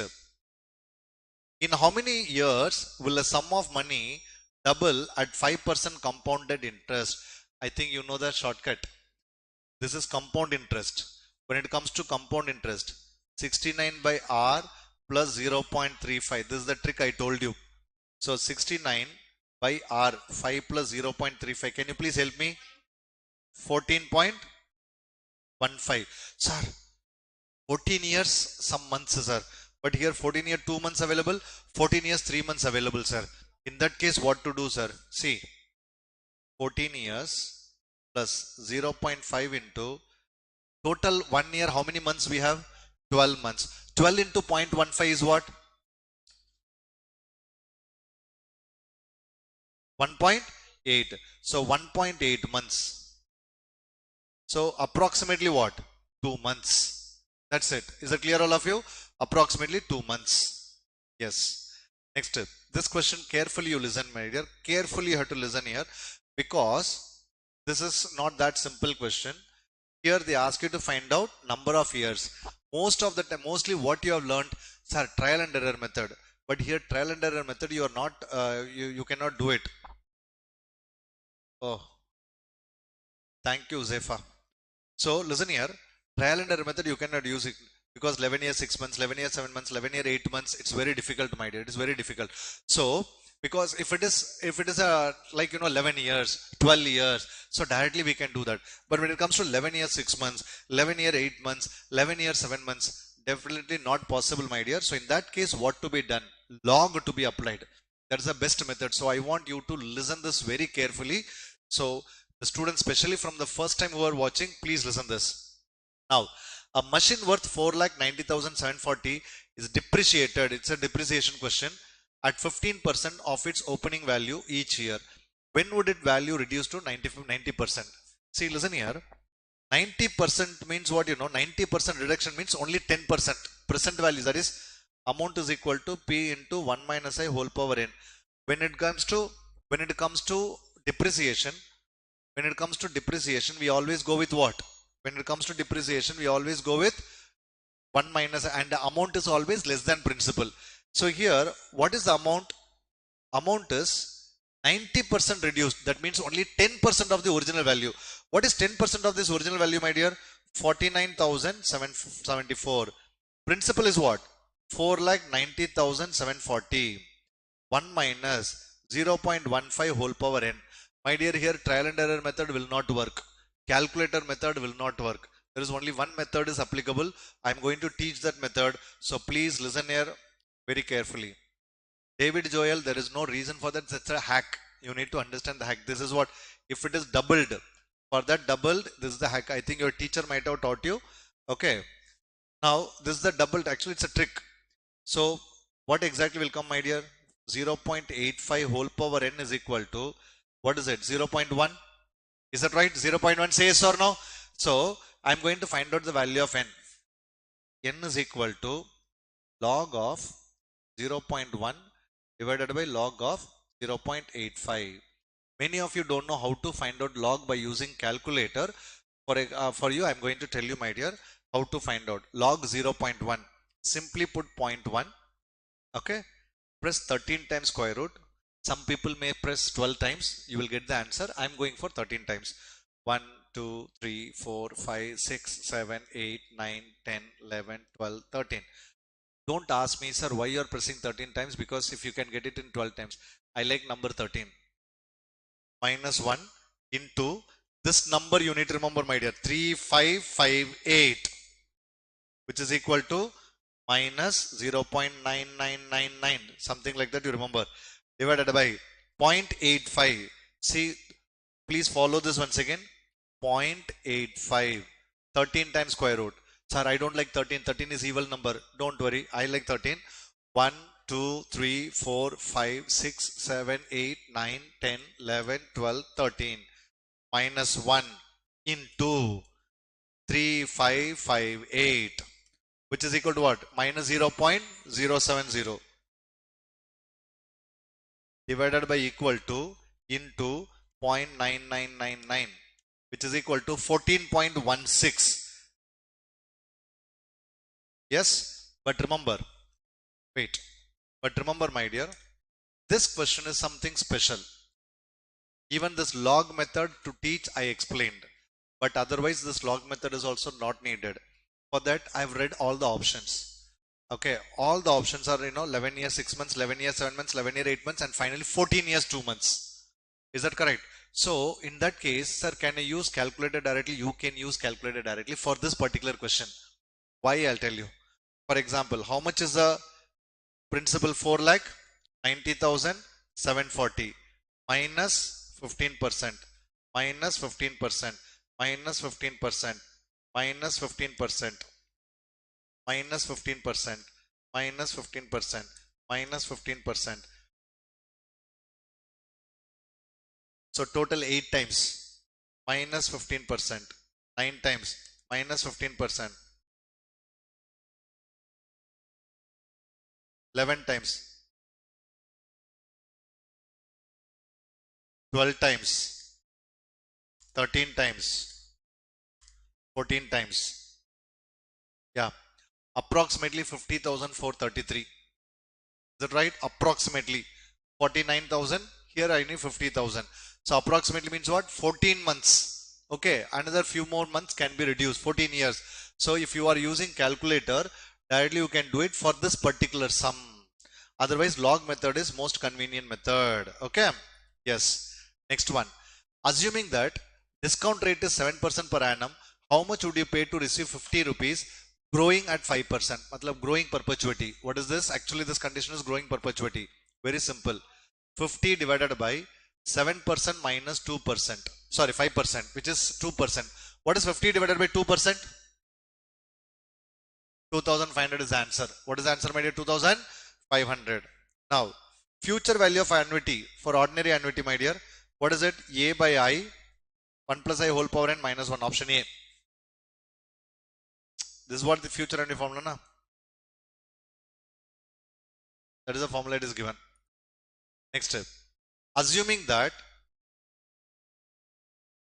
In how many years will a sum of money double at 5% compounded interest? I think you know the shortcut. This is compound interest. When it comes to compound interest, 69 by R plus 0.35. This is the trick I told you. So 69 by R, 5 plus 0.35. Can you please help me? 14.15. Sir, 14 years, some months, sir. But here 14 year 2 months available, 14 years 3 months available, sir. In that case, what to do, sir? See, 14 years plus 0.5 into total 1 year, how many months we have? 12 months. 12 into 0.15 is what? 1.8. So 1.8 months. So approximately what? 2 months. That's it. Is it clear, all of you? Approximately 2 months. Yes. Next, this question carefully you listen, my dear. Carefully you have to listen here, because this is not that simple question. Here they ask you to find out number of years. Most of the time, mostly what you have learned, sir, trial and error method. But here trial and error method, you are not, you cannot do it. Oh, thank you, Zefa. So listen here, trial and error method you cannot use it, because 11 years 6 months, 11 years 7 months, 11 years 8 months, it's very difficult, my dear. It is very difficult. So because if it is a, like, 11 years, 12 years, so directly we can do that. But when it comes to 11 years 6 months, 11 year 8 months, 11 years 7 months, definitely not possible, my dear. So in that case, what to be done? Log to be applied. That's the best method. So I want you to listen this very carefully. So the students, especially from the first time who are watching, please listen this. Now, a machine worth 4,90,740 is depreciated. It's a depreciation question at 15% of its opening value each year. When would its value reduce to 90%? See, listen here. 90% means what? 90% reduction means only 10%. Present value, that is, amount is equal to P into 1 minus I whole power n. When it comes to depreciation, we always go with what? When it comes to depreciation, we always go with 1 minus, and the amount is always less than principal. So here, what is the amount? Amount is 90% reduced. That means only 10% of the original value. What is 10% of this original value, my dear? 49,774. Principal is what? 4,90,740. 1 minus 0.15 whole power n. My dear, here trial and error method will not work. Calculator method will not work. There is only one method is applicable. I am going to teach that method. So please listen here very carefully. David Joel, there is no reason for that. That's a hack. You need to understand the hack. This is what, if it is doubled, for that doubled, this is the hack. I think your teacher might have taught you. Okay. Now, this is the doubled. Actually, it's a trick. So, what exactly will come, my dear? 0.85 whole power n is equal to, what is it? 0.1? Is that right? 0.1, say yes or no? So, I'm going to find out the value of n. N is equal to log of 0.1 divided by log of 0.85. Many of you don't know how to find out log by using calculator. For you, I'm going to tell you, my dear, how to find out log 0.1. Simply put 0.1. Okay. Press 13 times square root. Some people may press 12 times. You will get the answer. I'm going for 13 times. 1, 2, 3, 4, 5, 6, 7, 8, 9, 10, 11, 12, 13. Don't ask me, sir, why you are pressing 13 times, because if you can get it in 12 times. I like number 13. Minus 1 into this number you need to remember, my dear. 3558, which is equal to minus 0.9999, something like that, you remember, divided by 0.85. See, please follow this once again. 0.85, 13 times square root. Sir, I don't like 13. 13 is evil number. Don't worry, I like 13. 1, 2, 3, 4, 5, 6, 7, 8, 9, 10, 11, 12, 13. Minus 1 into 3558. Which is equal to what? Minus 0.070 divided by equal to into 0.9999, which is equal to 14.16. Yes, but remember, wait, but remember, my dear, this question is something special. Even this log method to teach I explained, but otherwise this log method is also not needed. For that, I've read all the options. Okay, all the options are, 11 years 6 months, 11 years 7 months, 11 years 8 months, and finally 14 years 2 months. Is that correct? So in that case, sir, can I use calculator directly? You can use calculator directly for this particular question. Why? I'll tell you. For example, how much is the principal? 4,90,740 minus 15%, minus 15%, minus 15%, minus 15%, minus 15%, minus 15%, minus 15%. So total 8 times, minus 15%, 9 times, minus 15%, 11 times, 12 times, 13 times, 14 times. Yeah, approximately 50,433. Is that right? Approximately 49,000. Here I need 50,000. So approximately means what? 14 months. Okay, another few more months can be reduced. 14 years. So if you are using calculator, directly you can do it for this particular sum. Otherwise, log method is most convenient method. Okay. Yes. Next one. Assuming that discount rate is 7% per annum, how much would you pay to receive 50 rupees growing at 5%? Matlab growing perpetuity. What is this? Actually, this condition is growing perpetuity. Very simple. 50 divided by 7% minus 2%. Sorry, 5%, which is 2%. What is 50 divided by 2%? 2500 is the answer. What is the answer, my dear? 2500. Now, future value of annuity for ordinary annuity, my dear. What is it? A by I, 1 plus I whole power n minus 1. Option A. This is what the future annuity formula, na? That is the formula it is given. Next step. Assuming that,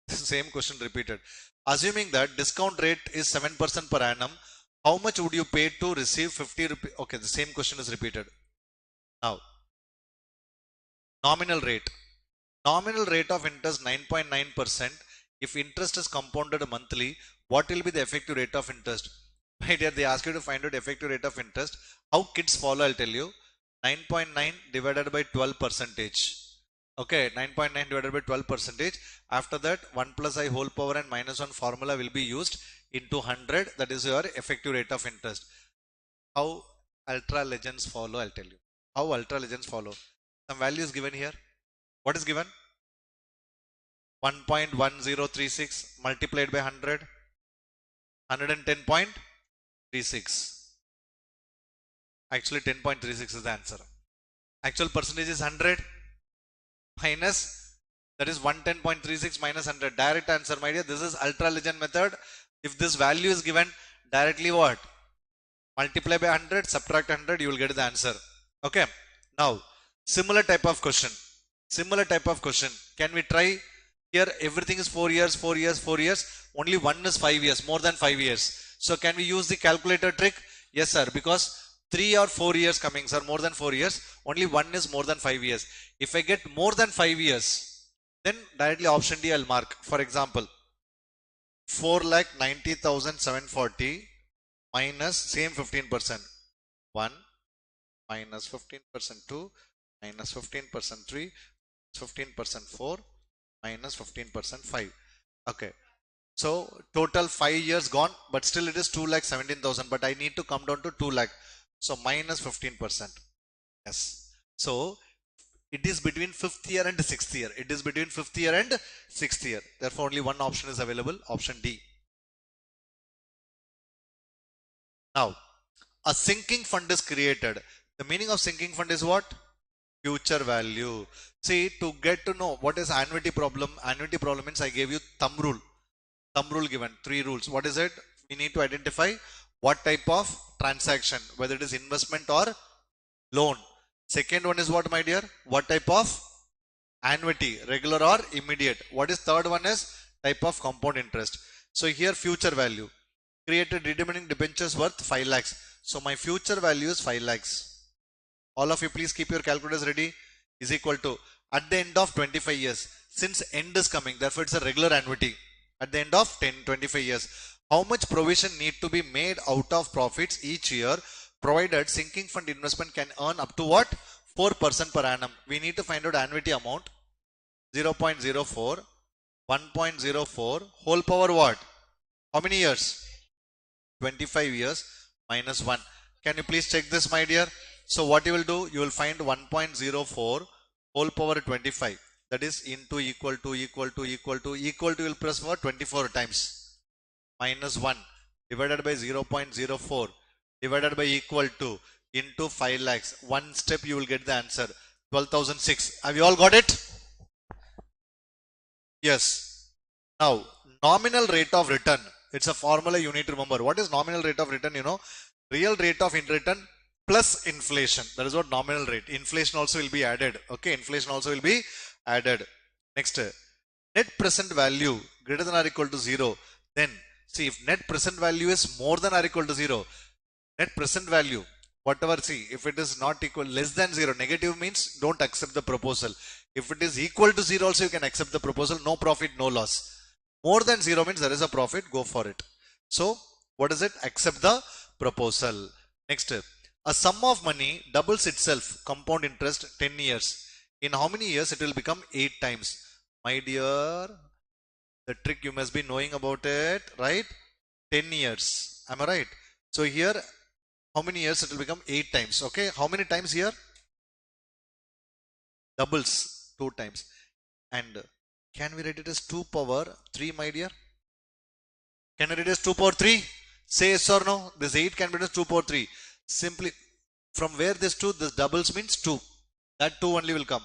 same question repeated. Assuming that discount rate is 7% per annum, how much would you pay to receive 50 rupees? Okay, the same question is repeated. Now, nominal rate. Nominal rate of interest 9.9%. If interest is compounded monthly, what will be the effective rate of interest? My dear, they ask you to find out effective rate of interest. How kids follow, I'll tell you. 9.9 divided by 12 percentage. Okay, 9.9 divided by 12 percentage. After that, 1 plus I whole power and minus 1 formula will be used into 100. That is your effective rate of interest. How ultra legends follow, I'll tell you. How ultra legends follow. Some value is given here. What is given? 1.1036 multiplied by 100. 110.36. Actually 10.36 is the answer. Actual percentage is 100 minus, that is 110.36 minus 100. Direct answer, my dear. This is ultra legend method. If this value is given, directly what? Multiply by 100, subtract 100, you will get the answer. Okay. Now, similar type of question. Similar type of question. Can we try? Here everything is 4 years, 4 years, 4 years. Only one is 5 years, more than 5 years. So can we use the calculator trick? Yes, sir. Because 3 or 4 years coming, sir, more than 4 years. Only one is more than 5 years. If I get more than 5 years, then directly option D I'll mark. For example, 4,90,740 minus same 15%. 1 minus 15% 2 minus 15% 3 15% 4 minus 15% 5. Okay. So total 5 years gone, but still it is 2,17,000. But I need to come down to 2 lakh. So minus 15%. Yes. So it is between 5th year and 6th year. It is between 5th year and 6th year. Therefore, only one option is available. Option D. Now, a sinking fund is created. The meaning of sinking fund is what? Future value. See, to get to know what is annuity problem means I gave you thumb rule. Thumb rule given, 3 rules. What is it? We need to identify what type of transaction, whether it is investment or loan. Second one is what, my dear? What type of annuity, regular or immediate. What is third one is type of compound interest. So here future value. Created redeeming debentures worth 5 lakhs. So my future value is 5 lakhs. All of you please keep your calculators ready. Is equal to, at the end of 25 years, since end is coming, therefore it's a regular annuity. At the end of 25 years, how much provision need to be made out of profits each year, provided sinking fund investment can earn up to what? 4% per annum. We need to find out annuity amount. 0.04, 1.04, whole power what? How many years? 25 years minus 1. Can you please check this, my dear? So what you will do? You will find 1.04 whole power 25. That is into equal to you will press for 24 times. Minus 1 divided by 0.04 divided by equal to into 5 lakhs. One step you will get the answer. 12,006. Have you all got it? Yes. Now, nominal rate of return. It's a formula you need to remember. What is nominal rate of return? You know, real rate of return plus inflation. That is what nominal rate. Inflation also will be added. Okay, inflation also will be added. Next, net present value greater than or equal to 0. Then, see, if net present value is more than or equal to 0, net present value, whatever, see, if it is not equal, less than 0, negative means don't accept the proposal. If it is equal to 0 also, you can accept the proposal. No profit, no loss. More than 0 means there is a profit, go for it. So, what is it? Accept the proposal. Next, a sum of money doubles itself, compound interest 10 years. In how many years it will become 8 times? My dear, the trick you must be knowing about it, right? 10 years. Am I right? So here, how many years it will become? 8 times. Okay. How many times here? Doubles 2 times. And can we write it as 2 power 3, my dear? Can I write it as 2 power 3? Say yes or no. This 8 can be written as 2 power 3. Simply, from where this 2, this doubles means 2. That 2 only will come.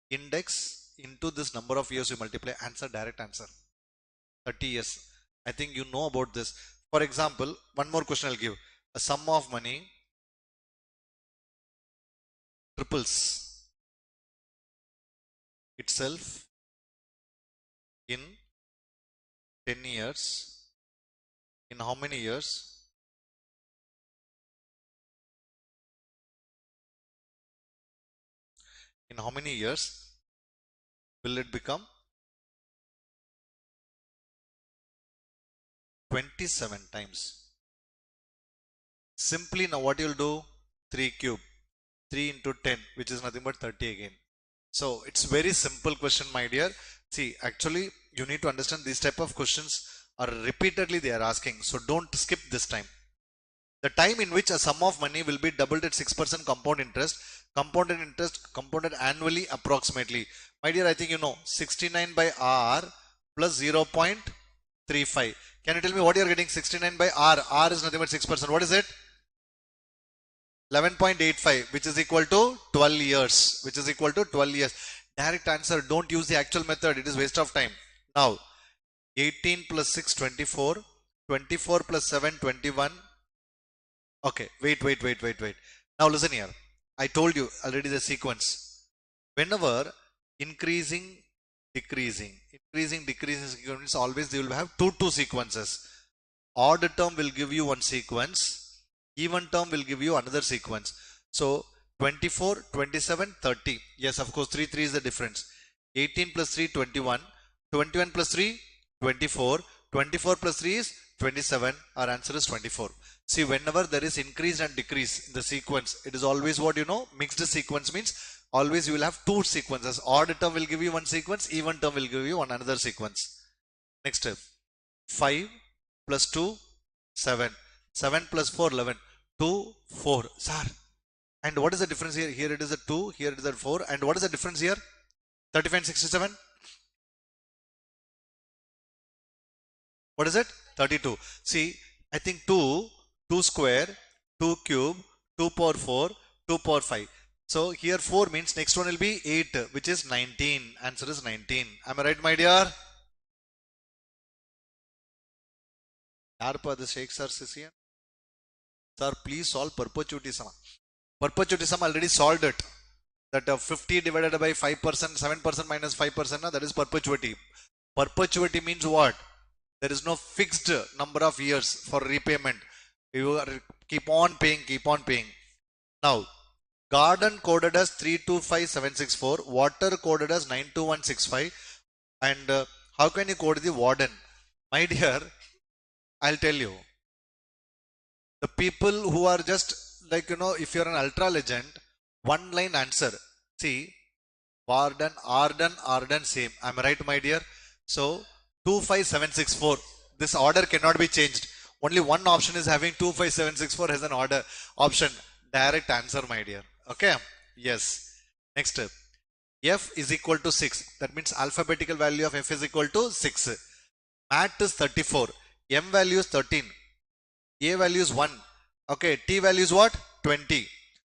Index into this number of years you multiply. Answer, direct answer. 30 years. I think you know about this. For example, one more question I'll give. A sum of money triples itself in 10 years. In how many years? In how many years will it become? 27 times. Simply now what you'll do? 3 cube. 3 into 10, which is nothing but 30 again. So it's very simple question, my dear. See, actually you need to understand these type of questions are repeatedly they are asking. So don't skip this time. The time in which a sum of money will be doubled at 6% compound interest, compounded annually approximately. My dear, I think you know 69 by R plus 0.35. Can you tell me what you are getting? 69 by R. R is nothing but 6%. What is it? 11.85, which is equal to 12 years. Which is equal to 12 years. Direct answer. Don't use the actual method. It is waste of time. Now, 18 plus 6, 24. 24 plus 7, 21. Okay, wait. Now listen here. I told you already the sequence. Whenever increasing, decreasing sequence, always they will have two sequences. Odd term will give you one sequence. Even term will give you another sequence. So 24, 27, 30. Yes, of course, 3 is the difference. 18 plus 3, 21. 21 plus 3, 24. 24 plus 3 is 27. Our answer is 24. See, whenever there is increase and decrease in the sequence, it is always what you know, mixed sequence means always you will have two sequences. Odd term will give you one sequence, even term will give you another sequence. Next step. 5 plus 2, 7. 7 plus 4, 11. 2, 4. Sir. And what is the difference here? Here it is a 2, here it is a 4. And what is the difference here? 35 and 67. What is it? 32. See, I think 2 square, 2 cube, 2 power 4, 2 power 5. So here 4 means next one will be 8, which is 19. Answer is 19. Am I right, my dear? Yarpa the Sheikh sir, Sisian. Sir, please solve perpetuity sum. Perpetuity sum already solved it. That 50 divided by 5%, 7% minus 5%, that is perpetuity. Perpetuity means what? There is no fixed number of years for repayment. You keep on paying. Now, garden coded as 325764, water coded as 92165, and how can you code the warden? My dear, I'll tell you. The people who are just like, you know, if you're an ultra legend, one line answer. See, warden, Arden, same. Am I right, my dear? So, 25764. This order cannot be changed. Only one option is having 25764 as an order option. Direct answer, my dear. Okay? Yes. Next. F is equal to 6. That means alphabetical value of F is equal to 6. Mat is 34. M value is 13. A value is 1. Okay. T value is what? 20.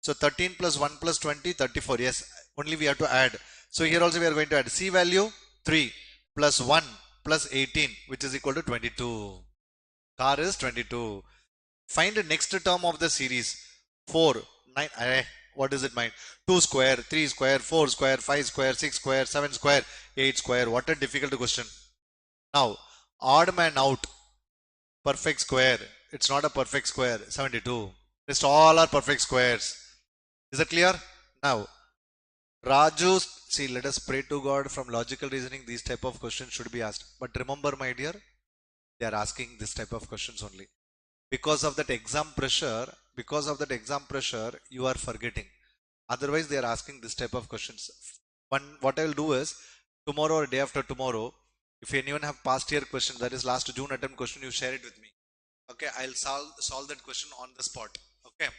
So 13 plus 1 plus 20, 34. Yes. Only we have to add. So here also we are going to add C value 3 plus 1 plus 18, which is equal to 22. Car is 22. Find the next term of the series. 4 9. What does it mean? 2 square, 3 square, 4 square, 5 square, 6 square, 7 square, 8 square. What a difficult question. Now, odd man out. Perfect square. It's not a perfect square. 72. Rest all are perfect squares. Is that clear? Now, Raju, see, let us pray to God from logical reasoning. These type of questions should be asked. But remember, my dear, they are asking this type of questions only. Because of that exam pressure, you are forgetting. Otherwise, they are asking this type of questions. What I will do is, tomorrow or day after tomorrow, if anyone have past year question, that is last June attempt question, you share it with me. Okay, I'll solve that question on the spot. Okay,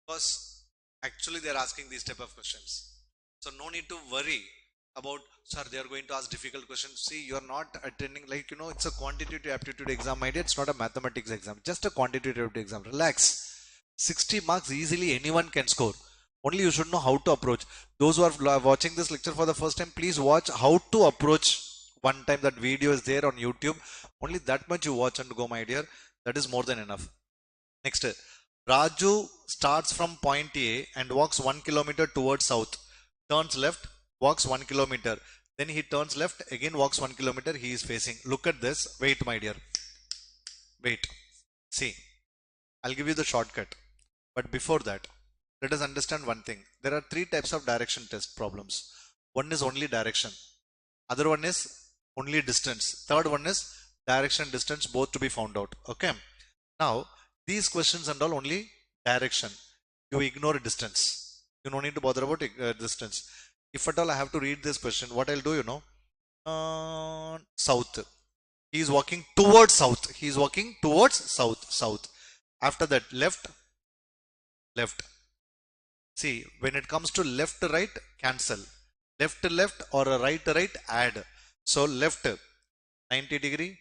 because actually they are asking these type of questions. So no need to worry about, sir, they are going to ask difficult questions. See, you are not attending, like, it's a quantitative aptitude exam, my dear. It's not a mathematics exam, just a quantitative exam. Relax. 60 marks easily anyone can score. Only you should know how to approach. Those who are watching this lecture for the first time, please watch how to approach. One time that video is there on YouTube. Only that much you watch and go, my dear. That is more than enough. Next, Raju starts from point A and walks 1 kilometer towards south. Turns left, walks 1 kilometer. Then he turns left, again walks 1 kilometer. He is facing. Look at this. Wait, my dear. Wait. See, I'll give you the shortcut. But before that, let us understand one thing. There are 3 types of direction test problems. One is only direction. Other one is only distance. Third one is direction, distance, both to be found out. Okay. Now, these questions and all only direction. You ignore distance. You don't need to bother about distance. If at all I have to read this question, what I'll do, south. He is walking towards south. He is walking towards south. After that, left. See, when it comes to left, right, cancel. Left or a right, add. So left, 90 degree,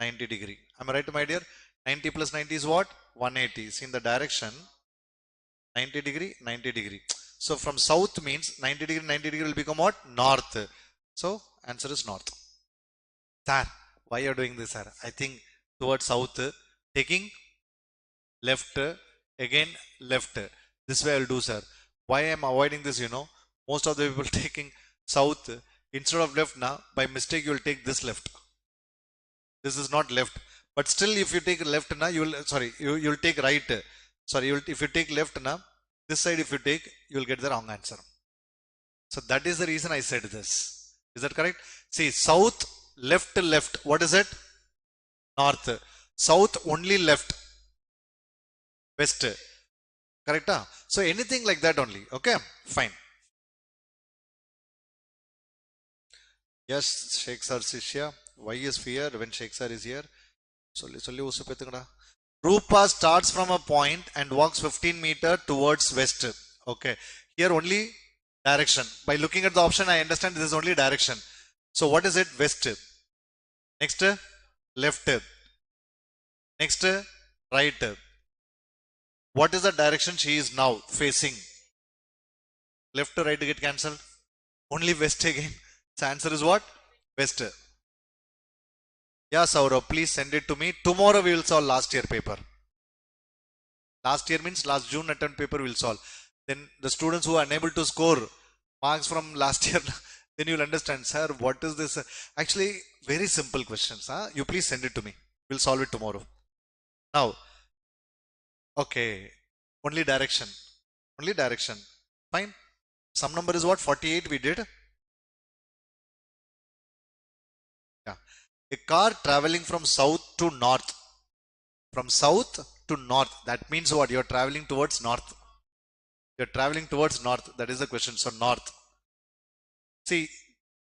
90 degree. Am I right, my dear? 90 plus 90 is what? 180. See, in the direction, 90 degree, 90 degree. So from south means 90 degree, 90 degree will become what? North. So answer is north. Sir, why you are doing this, sir? I think towards south, taking left, again left. This way I will do, sir. Why I am avoiding this, most of the people taking south instead of left now, by mistake you will take this left. This is not left. But still, if you take left now, you will take right. If you take left now, this side if you take, you will get the wrong answer. So that is the reason I said this. Is that correct? See, south, left. What is it? North. South only left. West. Correct? So anything like that only. Okay, fine. Yes, Sheikh Sir Sishya. Why is fear when Sheikh Sir is here? Rupa starts from a point and walks 15 meter towards west. Okay. Here only direction. By looking at the option, I understand this is only direction. So what is it? West. Next, left. Next, right. What is the direction she is now facing? Left to right to get cancelled. Only west again. So answer is what? West. Yeah, Saurabh, please send it to me. Tomorrow we will solve last year paper. Last year means last June attempt paper we will solve. Then the students who are unable to score marks from last year, then you will understand, sir, what is this? Actually, very simple questions. You please send it to me. We will solve it tomorrow. Now, okay, only direction. Only direction. Fine. Some number is what? 48 we did. Yeah. A car traveling from south to north. From south to north. That means what? You are traveling towards north. You are traveling towards north. That is the question. So north. See,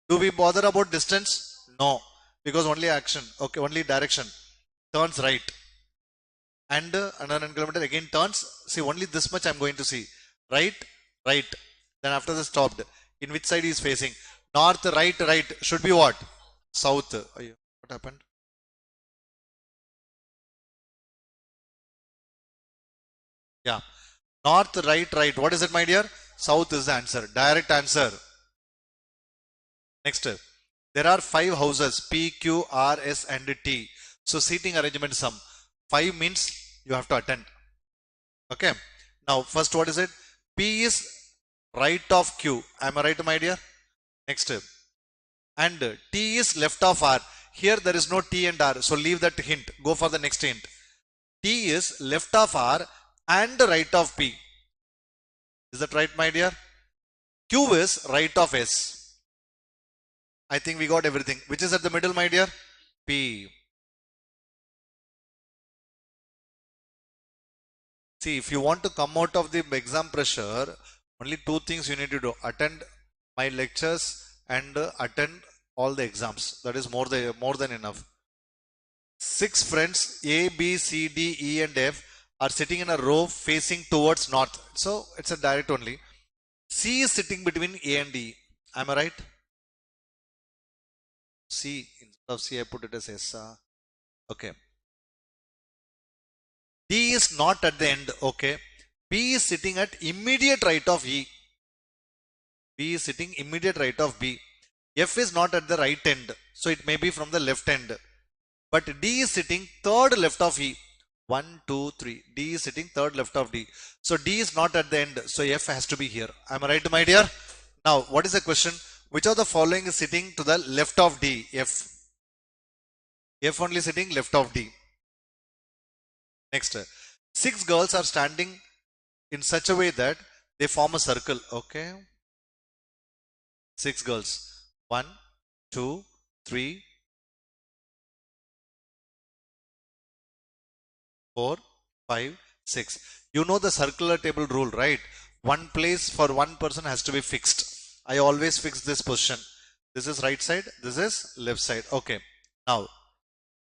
do we bother about distance? No. Because only action. Okay, only direction. Turns right. And another kilometer again turns. See, only this much I am going to see. Right, right. Then after this stopped. In which side he is facing? North, right. Should be what? South. What happened? Yeah. North, right. What is it, my dear? South is the answer. Direct answer. Next. There are 5 houses. P, Q, R, S and T. So seating arrangement sum. 5 means you have to attend. Okay. Now, first, what is it? P is right of Q. Am I right, my dear? Next. And T is left of R. Here there is no T and R. So leave that hint. Go for the next hint. T is left of R and right of P. Is that right, my dear? Q is right of S. I think we got everything. Which is at the middle, my dear? P. See, if you want to come out of the exam pressure, only two things you need to do. Attend my lectures and attend all the exams. That is more than enough. 6 friends A, B, C, D, E and F are sitting in a row facing towards north. So it's a direct only. C is sitting between A and D. Am I right? C, instead of C I put it as S. Okay. D is not at the end. Okay. B is sitting at immediate right of E. B is sitting immediate right of B. F is not at the right end. So it may be from the left end. But D is sitting third left of E. 1, 2, 3. D is sitting third left of D. So D is not at the end. So F has to be here. Am I right, my dear? Now, what is the question? Which of the following is sitting to the left of D? F. F only sitting left of D. Next. 6 girls are standing in such a way that they form a circle. Okay. 6 girls. 1, 2, 3, 4, 5, 6. You know the circular table rule, right? One place for one person has to be fixed. I always fix this position. This is right side. This is left side. Okay. Now,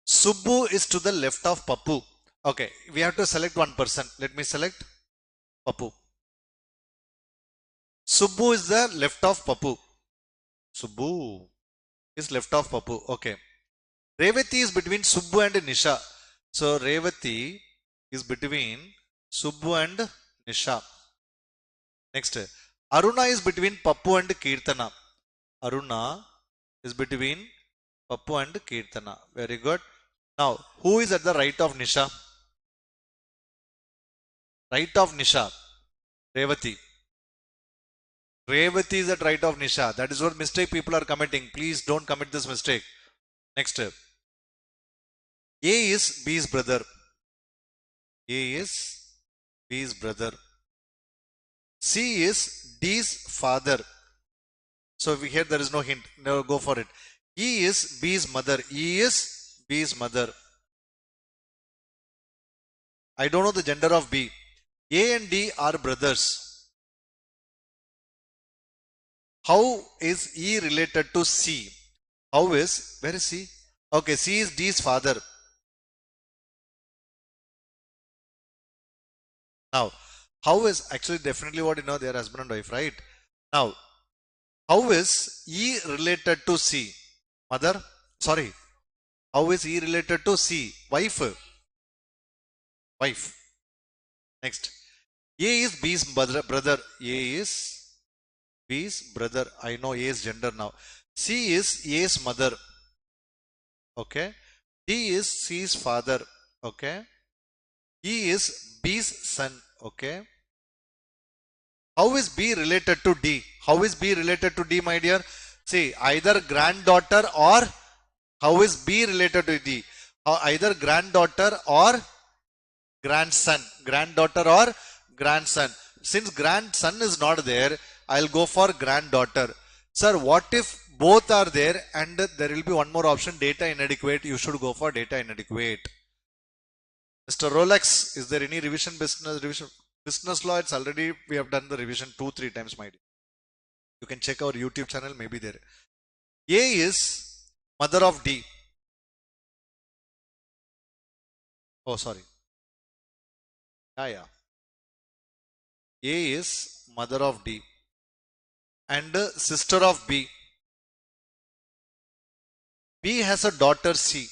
Subbu is to the left of Pappu. Okay. We have to select one person. Let me select Pappu. Subbu is the left of Pappu. Subbu is left of Pappu. Okay. Revati is between Subbu and Nisha. So Revati is between Subbu and Nisha. Next. Aruna is between Pappu and Kirtana. Aruna is between Pappu and Kirtana. Very good. Now, who is at the right of Nisha? Right of Nisha. Revati. Revati is at right of Nisha. That is what mistake people are committing. Please don't commit this mistake. Next. A is B's brother. A is B's brother. C is D's father. So here there is no hint. Never go for it. E is B's mother. E is B's mother. I don't know the gender of B. A and D are brothers. How is E related to C? How is, where is C? Okay, C is D's father. Now, how is, actually definitely what you know, they are husband and wife, right? Now, how is E related to C? Mother? Sorry. How is E related to C? Wife. Wife. Next. A is B's brother. A is B's brother. I know A's gender now. C is A's mother. Okay. D is C's father. Okay. E is B's son. Okay. How is B related to D? How is B related to D, my dear? See, either granddaughter or how is B related to D? Either granddaughter or grandson. Granddaughter or grandson. Since grandson is not there, I'll go for granddaughter. Sir, what if both are there and there will be one more option, data inadequate? You should go for data inadequate. Mr. Rolex, is there any revision business law? It's already, we have done the revision 2-3 times, my dear. You can check our YouTube channel, maybe there. A is mother of D. Oh, sorry. Yeah. A is mother of D and sister of B. B has a daughter C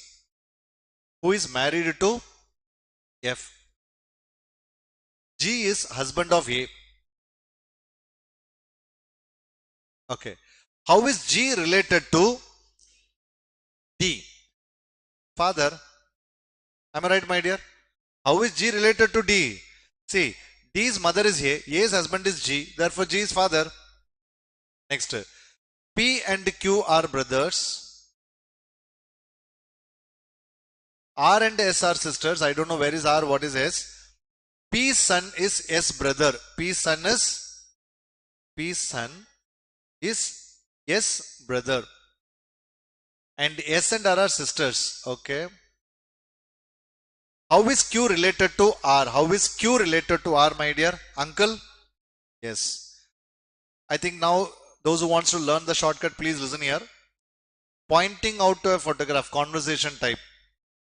who is married to F. G is husband of A. Okay. How is G related to D? Father. Am I right, my dear? How is G related to D? See, D's mother is A. A's husband is G. Therefore, G is father. Next. P and Q are brothers. R and S are sisters. I don't know where is R, what is S. P's son is S brother. P's son is S brother. And S and R are sisters. Okay. How is Q related to R? How is Q related to R, my dear? Uncle? Yes. I think now those who wants to learn the shortcut, please listen here. Pointing out to a photograph, conversation type.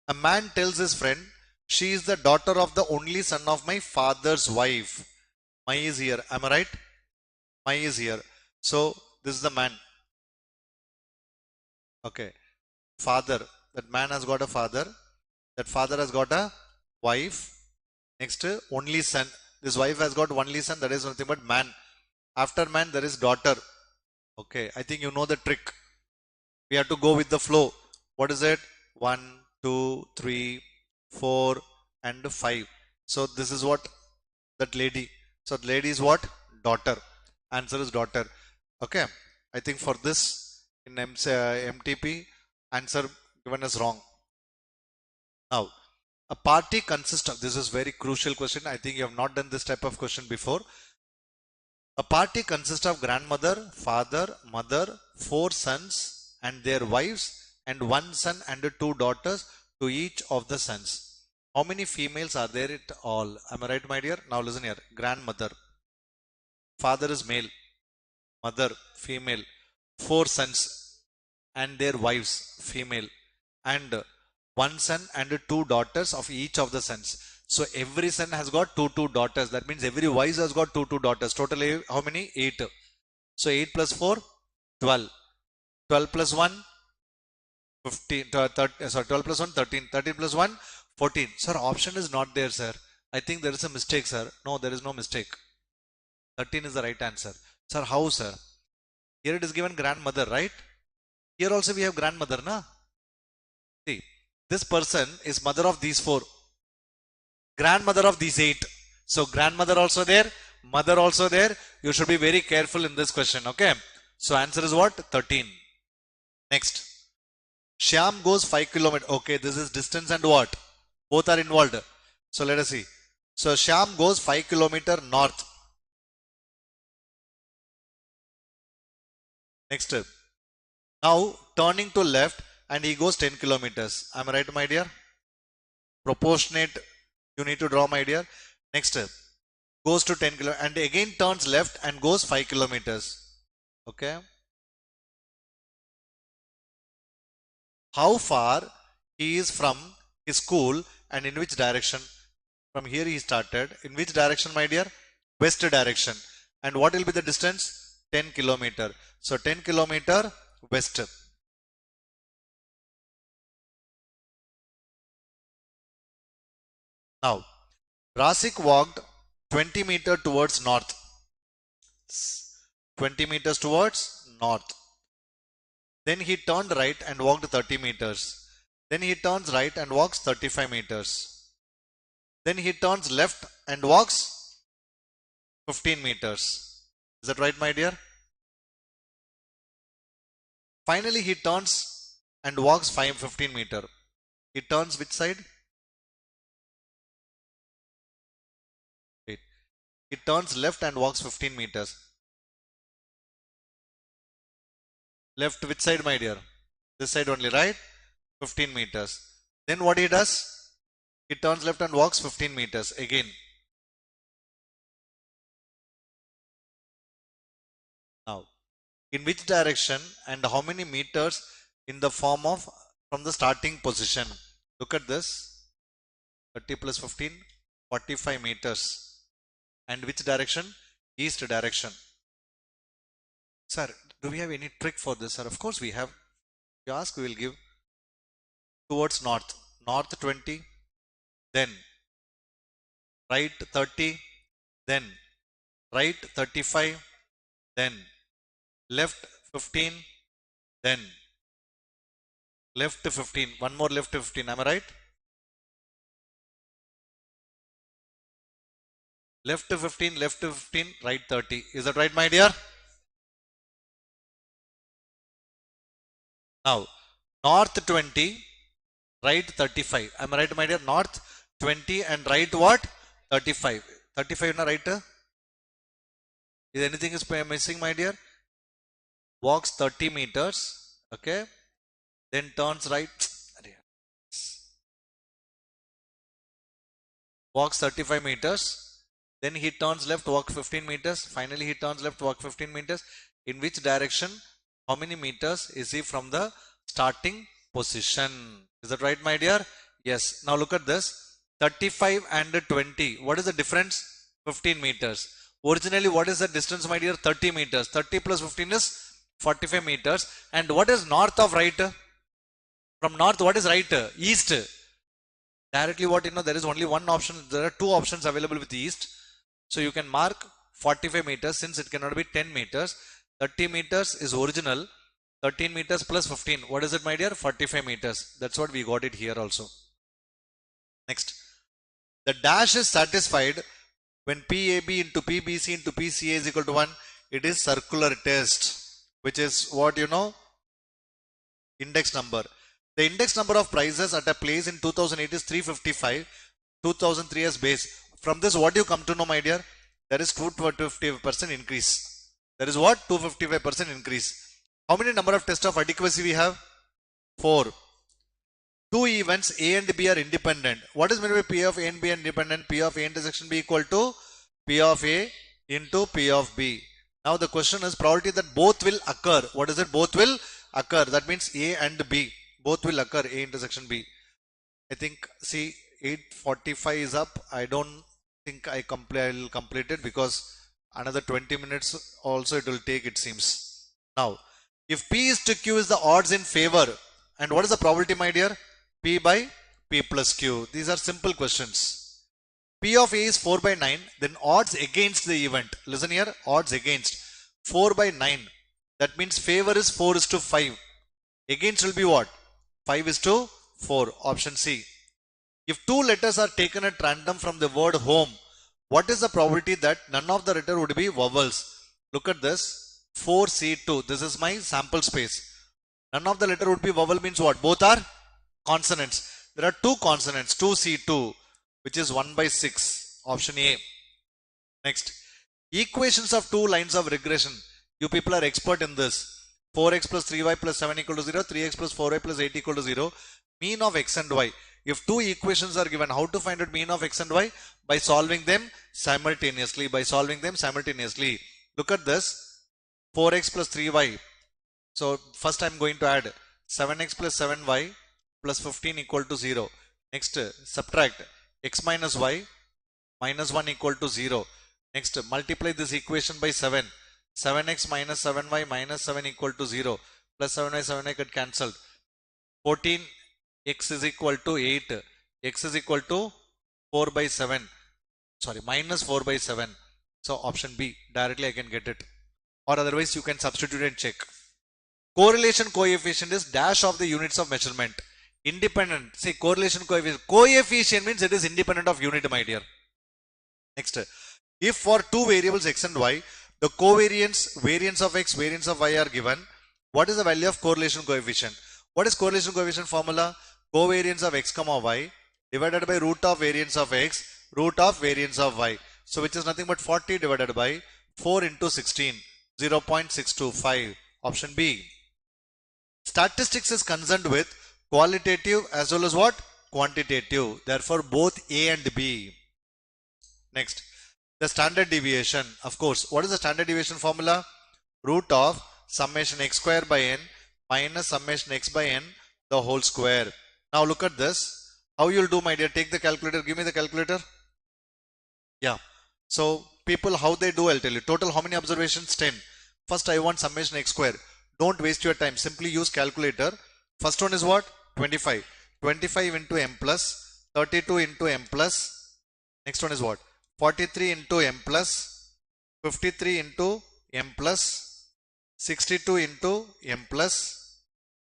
A man tells his friend, she is the daughter of the only son of my father's wife. My is here. Am I right? My is here. So this is the man. Okay. Father. That man has got a father. That father has got a wife. Next, only son. This wife has got only son. That is nothing but man. After man, there is daughter. Okay. I think you know the trick. We have to go with the flow. What is it? 1, 2, 3, 4, and 5. So this is what that lady. So the lady is what? Daughter. Answer is daughter. Okay. I think for this in MTP, answer given is wrong. Now, a party consists of, this is very crucial question. I think you have not done this type of question before. A party consists of grandmother, father, mother, 4 sons and their wives, and 1 son and 2 daughters to each of the sons. How many females are there at all? Am I right, my dear? Now listen here. Grandmother. Father is male. Mother, female. 4 sons and their wives, female. And 1 son and 2 daughters of each of the sons. So every son has got 2 daughters. That means every wife has got 2 daughters. Totally how many? 8. So 8 plus 4, 12. 12 plus 1, 15. 12 plus 1, 13. 13 plus 1, 14. Sir, option is not there, sir. I think there is a mistake, sir. No, there is no mistake. 13 is the right answer. Sir, how, sir? Here it is given grandmother, right? Here also we have grandmother, na? See, this person is mother of these 4. Grandmother of these 8. So grandmother also there, mother also there. You should be very careful in this question, okay? So answer is what? 13. Next. Shyam goes 5 kilometers. Okay, this is distance and what? Both are involved. So let us see. So Shyam goes 5 kilometers north. Next. Now turning to left and he goes 10 kilometers. Am I right, my dear? Proportionate. You need to draw, my dear. Next. Goes to 10 kilometers and again turns left and goes 5 kilometers. Okay. How far he is from his school and in which direction? From here he started. In which direction, my dear? West direction. And what will be the distance? 10 kilometer. So 10 kilometer west. Now, Rasik walked 20 meters towards north. 20 meters towards north. Then he turned right and walked 30 meters. Then he turns right and walks 35 meters. Then he turns left and walks 15 meters. Is that right, my dear? Finally, he turns and walks 15 meters. He turns which side? Wait. He turns left and walks 15 meters. Left which side, my dear? This side only, right? 15 meters. Then what he does? He turns left and walks 15 meters again. Now, in which direction and how many meters in the form of from the starting position? Look at this. 30 plus 15, 45 meters. And which direction? East direction. Sir, do we have any trick for this, sir? Of course we have. If you ask, we will give. Towards north. North 20. Then right 30. Then right 35. Then left 15. Then left 15. One more left 15. Am I right? Left 15, left 15, right 30. Is that right, my dear? Now, north 20, right 35. Am I right, my dear? North 20 and right what? 35. 35 na right? Is anything is missing, my dear? Walks 30 meters. Okay. Then turns right. Walks 35 meters. Then he turns left, walk 15 meters. Finally, he turns left, walk 15 meters. In which direction? How many meters is he from the starting position? Is that right, my dear? Yes. Now look at this. 35 and 20. What is the difference? 15 meters. Originally, what is the distance, my dear? 30 meters. 30 plus 15 is 45 meters. And what is north of right? From north, what is right? East. Directly what you know, there is only one option. There are two options available with east. So you can mark 45 meters since it cannot be 10 meters. 30 meters is original. 13 meters plus 15. What is it, my dear? 45 meters. That's what we got it here also. Next. The dash is satisfied when PAB into PBC into PCA is equal to 1. It is circular test, which is what you know, index number. The index number of prices at a place in 2008 is 355, 2003 as base. From this, what you come to know, my dear? There is 255% increase. There is what? 255% increase. How many number of tests of adequacy we have? 4. Two events A and B are independent. What is meant by P of A and B independent? P of A intersection B equal to P of A into P of B. Now the question is probability that both will occur. What is it? Both will occur. That means A and B. Both will occur, A intersection B. I think, see, 8:45 is up. I don't think I will complete it because another 20 minutes also it will take, it seems. Now, if P is to Q is the odds in favor. And what is the probability, my dear? P by P plus Q. These are simple questions. P of A is 4 by 9. Then odds against the event. Listen here, odds against. 4 by 9. That means favor is 4 is to 5. Against will be what? 5 is to 4. Option C. If two letters are taken at random from the word home, what is the probability that none of the letter would be vowels? Look at this. 4C2. This is my sample space. None of the letter would be vowel means what? Both are consonants. There are two consonants. 2C2, which is 1 by 6. Option A. Next. Equations of two lines of regression. You people are expert in this. 4x plus 3y plus 7 equal to 0, 3x plus 4y plus 8 equal to 0. Mean of x and y. If two equations are given, how to find out mean of x and y? By solving them simultaneously. Look at this. 4x plus 3y. So first I am going to add 7x plus 7y plus 15 equal to 0. Next, subtract x minus y minus 1 equal to 0. Next, multiply this equation by 7. 7x minus 7y minus 7 equal to 0. Plus 7y, 7y get cancelled. 14 x is equal to 8. X is equal to 4 by 7. Sorry, minus 4 by 7. So option B, directly I can get it. Or otherwise you can substitute and check. Correlation coefficient is dash of the units of measurement. Independent. See, correlation coefficient. Coefficient means it is independent of unit, my dear. Next, if for two variables x and y, the covariance, variance of x, variance of y are given, what is the value of correlation coefficient? What is correlation coefficient formula? Covariance of x comma y divided by root of variance of x, root of variance of y. So which is nothing but 40 divided by 4 into 16, 0.625. Option B. Statistics is concerned with qualitative as well as what? Quantitative. Therefore both A and B. Next, the standard deviation. Of course, what is the standard deviation formula? Root of summation x square by n minus summation x by n the whole square. Now look at this. How you will do, my dear? Take the calculator. Give me the calculator. Yeah. So people, how they do, I'll tell you. Total how many observations? 10. First I want summation x square. Don't waste your time. Simply use calculator. First one is what? 25. 25 into m plus 32 into m plus. Next one is what? 43 into m plus 53 into m plus 62 into m plus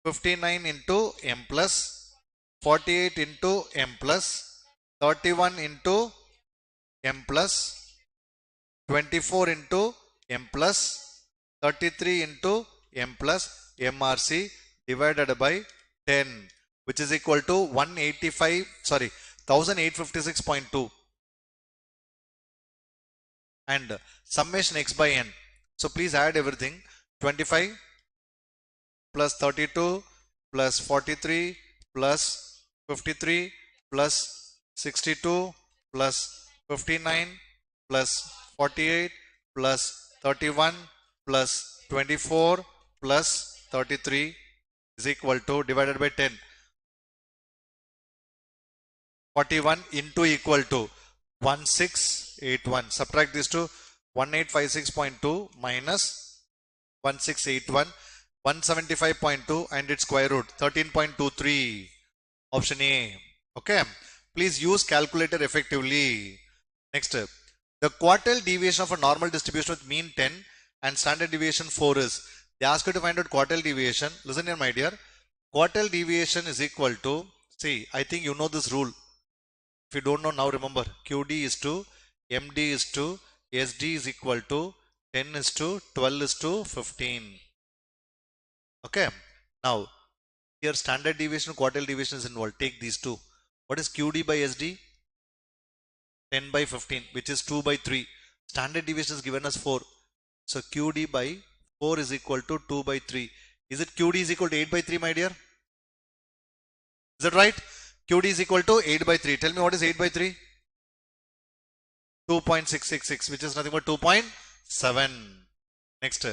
59 into m plus 48 into m plus 31 into m plus 24 into m plus 33 into m plus MRC divided by 10, which is equal to 1856.2 and summation x by n. So please add everything. 25 plus 32 plus 43 plus 53 plus 62 plus 59 plus 48 plus 31 plus 24 plus 33 is equal to divided by 10. 41 into equal to 1681. Subtract this to 1856.2 minus 1681, 175.2 and its square root 13.23. Option A. Okay. Please use calculator effectively. Next, the quartile deviation of a normal distribution with mean 10 and standard deviation 4 is. They ask you to find out quartile deviation. Listen here, my dear. Quartile deviation is equal to, see, I think you know this rule. If you don't know now, remember, QD is to MD is to SD is equal to 10 is to 12 is to 15. Okay. Now, here standard deviation, quartile deviation is involved. Take these two. What is QD by SD? 10 by 15, which is 2 by 3. Standard deviation is given as 4. So QD by 4 is equal to 2 by 3. Is it QD is equal to 8 by 3, my dear? Is that right? QD is equal to 8 by 3. Tell me what is 8 by 3? 2.666, which is nothing but 2.7. Next.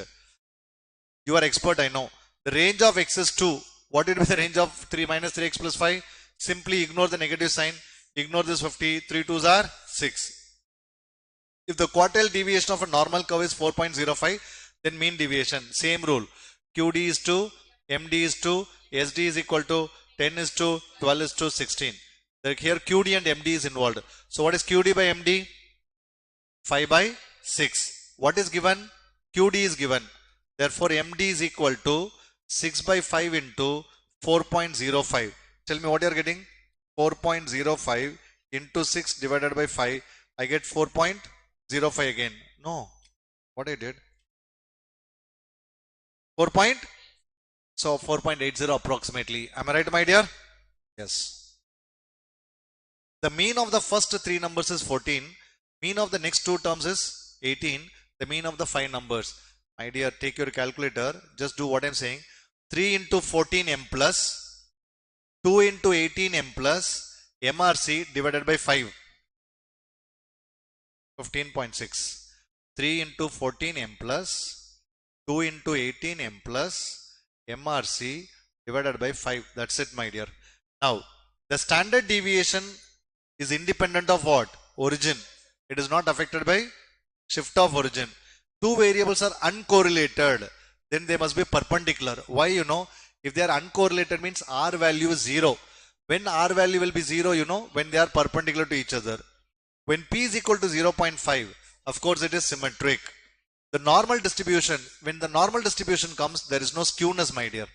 You are expert, I know. The range of x is 2. What would be the range of 3 minus 3x plus 5? Simply ignore the negative sign. Ignore this 50. 3 2s are 6. If the quartile deviation of a normal curve is 4.05, then mean deviation. Same rule. QD is 2, MD is 2, SD is equal to 10 is to 12 is to 16. Here QD and MD is involved. So what is QD by MD? 5 by 6. What is given? QD is given. Therefore MD is equal to 6 by 5 into 4.05. Tell me what you are getting? 4.05 into 6 divided by 5. I get 4.05 again. No. What I did? 4 point? So 4.80 approximately. Am I right, my dear? Yes. The mean of the first 3 numbers is 14. Mean of the next 2 terms is 18. The mean of the 5 numbers. My dear, take your calculator. Just do what I am saying. 3 into 14 m plus 2 into 18 m plus MRC divided by 5. 15.6. 3 into 14 m plus 2 into 18 m plus MRC divided by 5. That's it, my dear. Now, the standard deviation is independent of what? Origin. It is not affected by shift of origin. 2 variables are uncorrelated. Then they must be perpendicular. Why? You know, if they are uncorrelated means R value is 0. When R value will be 0, you know, when they are perpendicular to each other. When P is equal to 0.5, of course it is symmetric. The normal distribution, when the normal distribution comes, there is no skewness, my dear.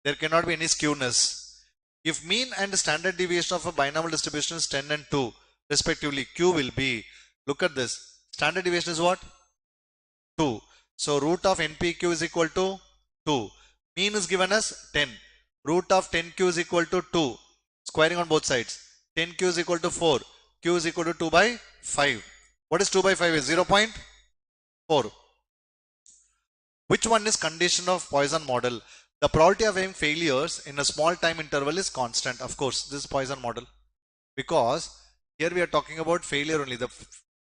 There cannot be any skewness. If mean and standard deviation of a binomial distribution is 10 and 2, respectively, Q will be, look at this, standard deviation is what? 2. So root of NPQ is equal to 2. Mean is given as 10. Root of 10Q is equal to 2. Squaring on both sides. 10Q is equal to 4. Q is equal to 2 by 5. What is 2 by 5 is 0.4. Which one is condition of Poisson model? The probability of having failures in a small time interval is constant. Of course, this is Poisson model. Because here we are talking about failure only. The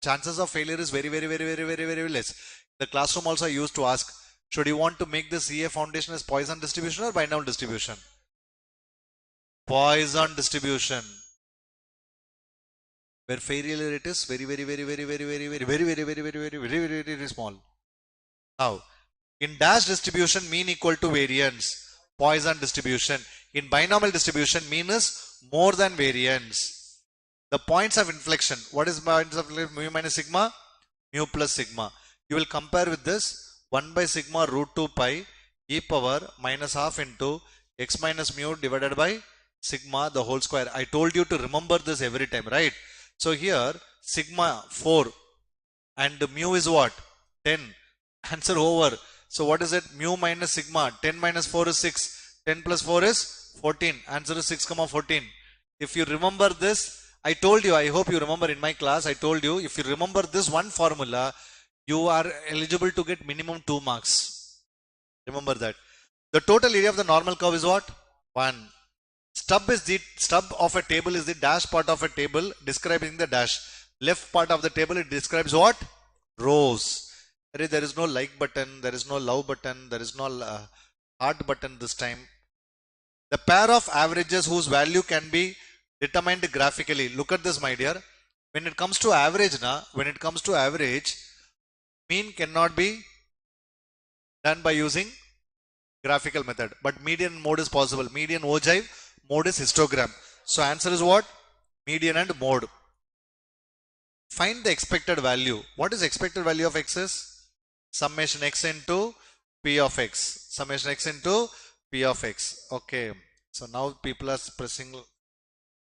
chances of failure is very less. The classroom also used to ask, should you want to make the CA foundation as Poisson distribution or binomial distribution? Poisson distribution. Where failure rate is very small. Now, in dash distribution, mean equal to variance. Poisson distribution. In binomial distribution, mean is more than variance. The points of inflection. What is points of inflection? Mu minus sigma, mu plus sigma. You will compare with this 1 by sigma root 2 pi e power minus half into x minus mu divided by sigma the whole square. I told you to remember this every time, right? So here sigma 4 and mu is what? 10. Answer over. So what is it? Mu minus sigma. 10 minus 4 is 6. 10 plus 4 is 14. Answer is 6 comma 14. If you remember this, I told you, I hope you remember in my class, I told you, if you remember this one formula, you are eligible to get minimum 2 marks. Remember that. The total area of the normal curve is what? 1. Stub of a table is the dash part of a table describing the dash. Left part of the table, it describes what? Rows. There is no like button, there is no love button, there is no heart button this time. The pair of averages whose value can be determined graphically. Look at this, my dear. When it comes to average, mean cannot be done by using graphical method, but median mode is possible. Median ogive, mode is histogram. So answer is what? Median and mode. Find the expected value. What is expected value of x is? Summation x into p of x. Summation x into p of x. Okay. So now people are pressing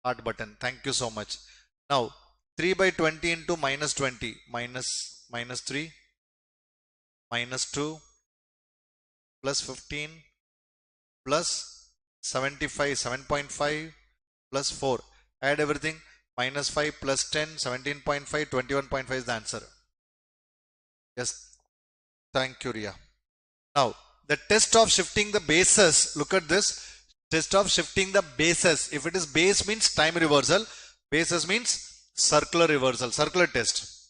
heart button. Thank you so much. Now 3 by 20 into minus 20. Minus 3. Minus 2. Plus 15. Plus 75. 7.5. Plus 4. Add everything. Minus 5 plus 10. 17.5. 21.5 is the answer. Yes. Thank you, Ria. Now, the test of shifting the bases. Look at this. Test of shifting the bases. If it is base means time reversal. Bases means circular reversal. Circular test.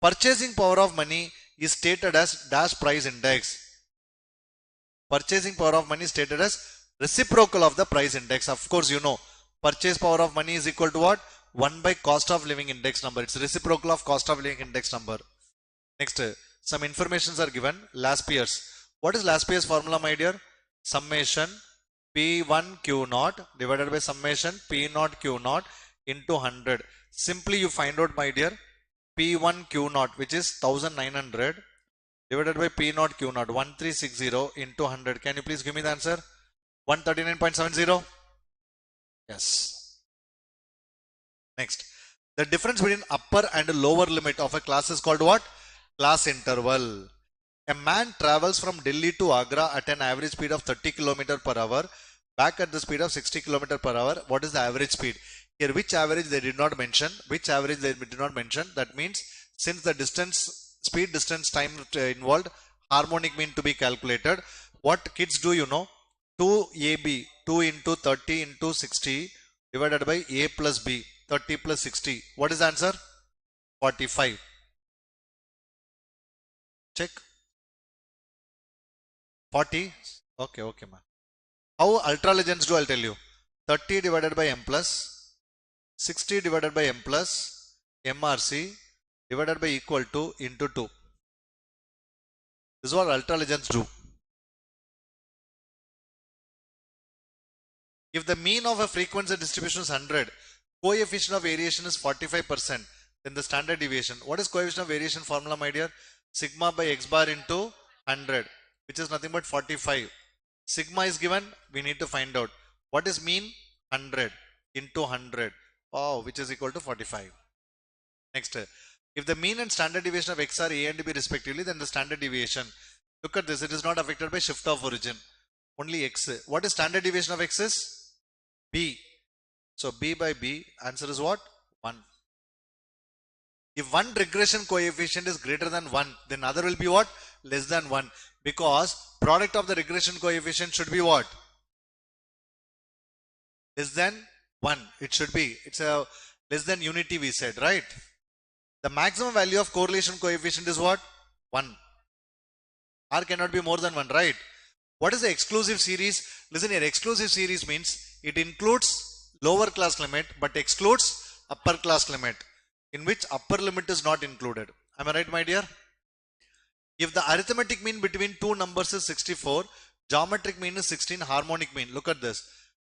Purchasing power of money is stated as dash price index. Purchasing power of money is stated as reciprocal of the price index. Of course, you know. Purchase power of money is equal to what? 1 by cost of living index number. It's reciprocal of cost of living index number. Next, some informations are given. Laspier's. What is Laspier's formula, my dear? Summation P1 Q0 divided by summation P0 Q0 into 100. Simply you find out, my dear, P1 Q0, which is 1900 divided by P0 Q0, 1360 into 100. Can you please give me the answer? 139.70. Yes. Next, the difference between upper and lower limit of a class is called what? Class interval. A man travels from Delhi to Agra at an average speed of 30 km per hour, back at the speed of 60 km per hour. What is the average speed? Here, which average they did not mention? Which average they did not mention? That means since the distance, speed, distance, time involved, harmonic mean to be calculated. What kids do you know? 2AB, 2 into 30 into 60 divided by A plus B, 30 plus 60. What is the answer? 45. Check. 40. Okay, okay, man. How ultra legends do, I'll tell you. 30 divided by M plus, 60 divided by M plus, MRC divided by equal to into 2. This is what ultra legends do. If the mean of a frequency distribution is 100, coefficient of variation is 45%, then the standard deviation. What is coefficient of variation formula, my dear? Sigma by x bar into 100, which is nothing but 45. Sigma is given, we need to find out. What is mean? 100 into 100, which is equal to 45. Next, if the mean and standard deviation of x are a and b respectively, then the standard deviation. Look at this, it is not affected by shift of origin. Only x. What is standard deviation of x is? B. So B by B, answer is what? 1. If one regression coefficient is greater than 1, then other will be what? Less than 1. Because product of the regression coefficient should be what? Less than 1. It should be. It's a less than unity, we said, right? The maximum value of correlation coefficient is what? 1. R cannot be more than 1, right? What is the exclusive series? Listen here, exclusive series means it includes lower class limit but excludes upper class limit, in which upper limit is not included. Am I right, my dear? If the arithmetic mean between two numbers is 64, geometric mean is 16, harmonic mean. Look at this.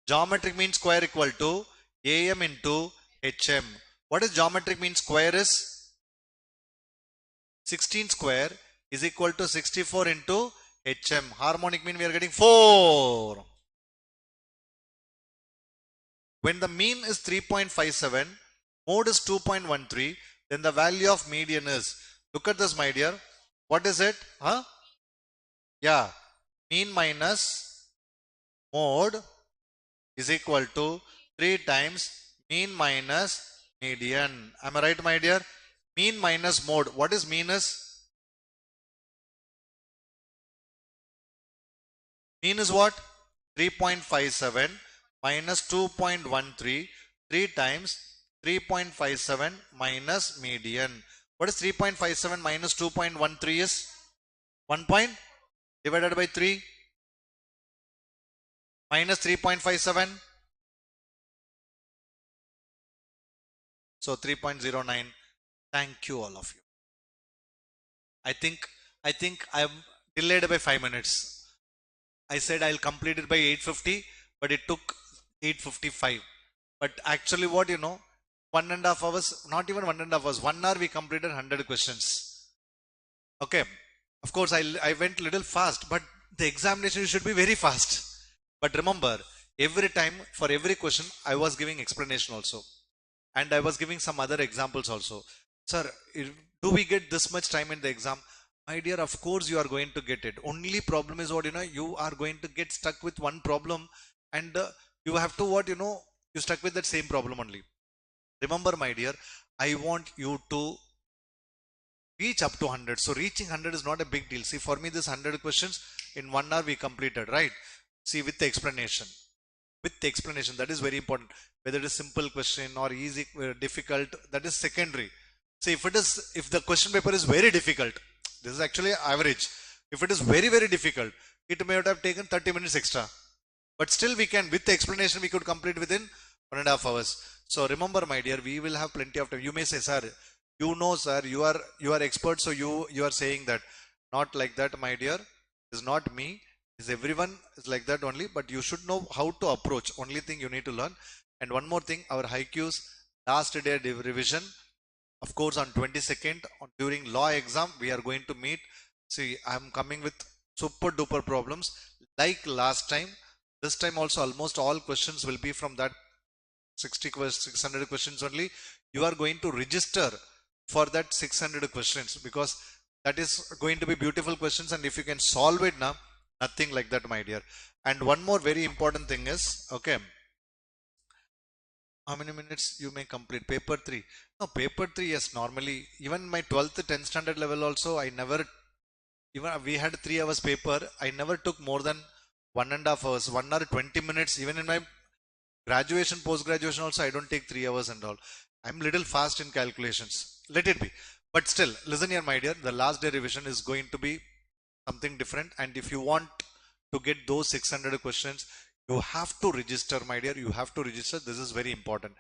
Geometric mean square equal to AM into HM. What is geometric mean square is? 16 square is equal to 64 into HM. Harmonic mean we are getting 4. When the mean is 3.57, mode is 2.13, then the value of median is, look at this, my dear. What is it? Huh? Yeah. Mean minus mode is equal to 3 times mean minus median. Am I right, my dear? Mean minus mode. What is mean is? Mean is what? 3.57 minus 2.13. 3 times 3.57 minus median. What is 3.57 minus 2.13 is? 1 point divided by 3 minus 3.57. So 3.09. Thank you, all of you. I think I'm delayed by 5 minutes. I said I'll complete it by 8:50, but it took 8:55. But actually, what 1.5 hours, not even 1.5 hours, 1 hour we completed 100 questions. Okay. Of course, I went a little fast, but the examination should be very fast. But remember, every time for every question, I was giving explanation also. And I was giving some other examples also. Sir, do we get this much time in the exam? My dear, of course you are going to get it. Only problem is what, you are going to get stuck with one problem and you have to you stuck with that same problem only. Remember, my dear, I want you to reach up to 100. So reaching 100 is not a big deal. See, for me, this 100 questions in 1 hour we completed, right? See, with the explanation. With the explanation, that is very important. Whether it is simple question or easy, difficult, that is secondary. See, if the question paper is very difficult, this is actually average. If it is very, very difficult, it may have taken 30 minutes extra. But still we can, with the explanation, we could complete within 1.5 hours. So remember, my dear, we will have plenty of time. You may say, sir, sir, you are expert, so you are saying that. Not like that, my dear. It's not me. It's everyone is like that only. But you should know how to approach. Only thing you need to learn. And one more thing, our Thankyou's last day revision. Of course, on 22nd, during law exam, we are going to meet. See, I'm coming with super duper problems. Like last time, this time also almost all questions will be from that 600 questions only. You are going to register for that 600 questions because that is going to be beautiful questions. And if you can solve it now, nothing like that, my dear. And one more very important thing is, okay, how many minutes you may complete paper 3? No, paper 3, yes, normally even my 12th 10th standard level also, I never, even we had 3 hours paper, I never took more than 1.5 hours, 1 hour 20 minutes. Even in my graduation, post graduation also, I don't take 3 hours and all. I'm little fast in calculations, let it be. But still, listen here, my dear, the last day revision is going to be something different. And if you want to get those 600 questions, you have to register, my dear. You have to register. This is very important.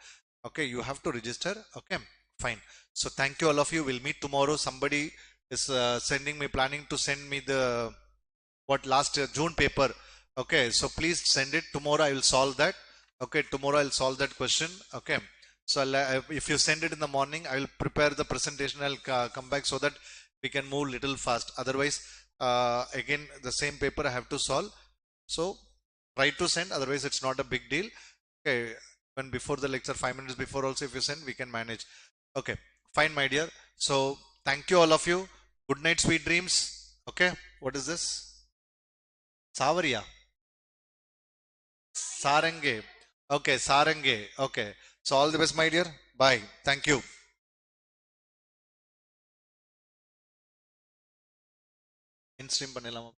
Okay, you have to register. Okay, fine. So thank you, all of you. We'll meet tomorrow. Somebody is planning to send me the last June paper. Okay, so please send it tomorrow. I will solve that. Okay, tomorrow I'll solve that question. Okay, so if you send it in the morning, I will prepare the presentation. I'll come back so that we can move little fast. Otherwise, again, the same paper I have to solve. So try to send, otherwise it's not a big deal. Okay, when before the lecture, 5 minutes before also, if you send, we can manage. Okay, fine, my dear. So thank you, all of you. Good night, sweet dreams. Okay, what is this? Savaria. Sarange. Okay, Sarange. Okay. So all the best, my dear. Bye. Thank you. In stream panela.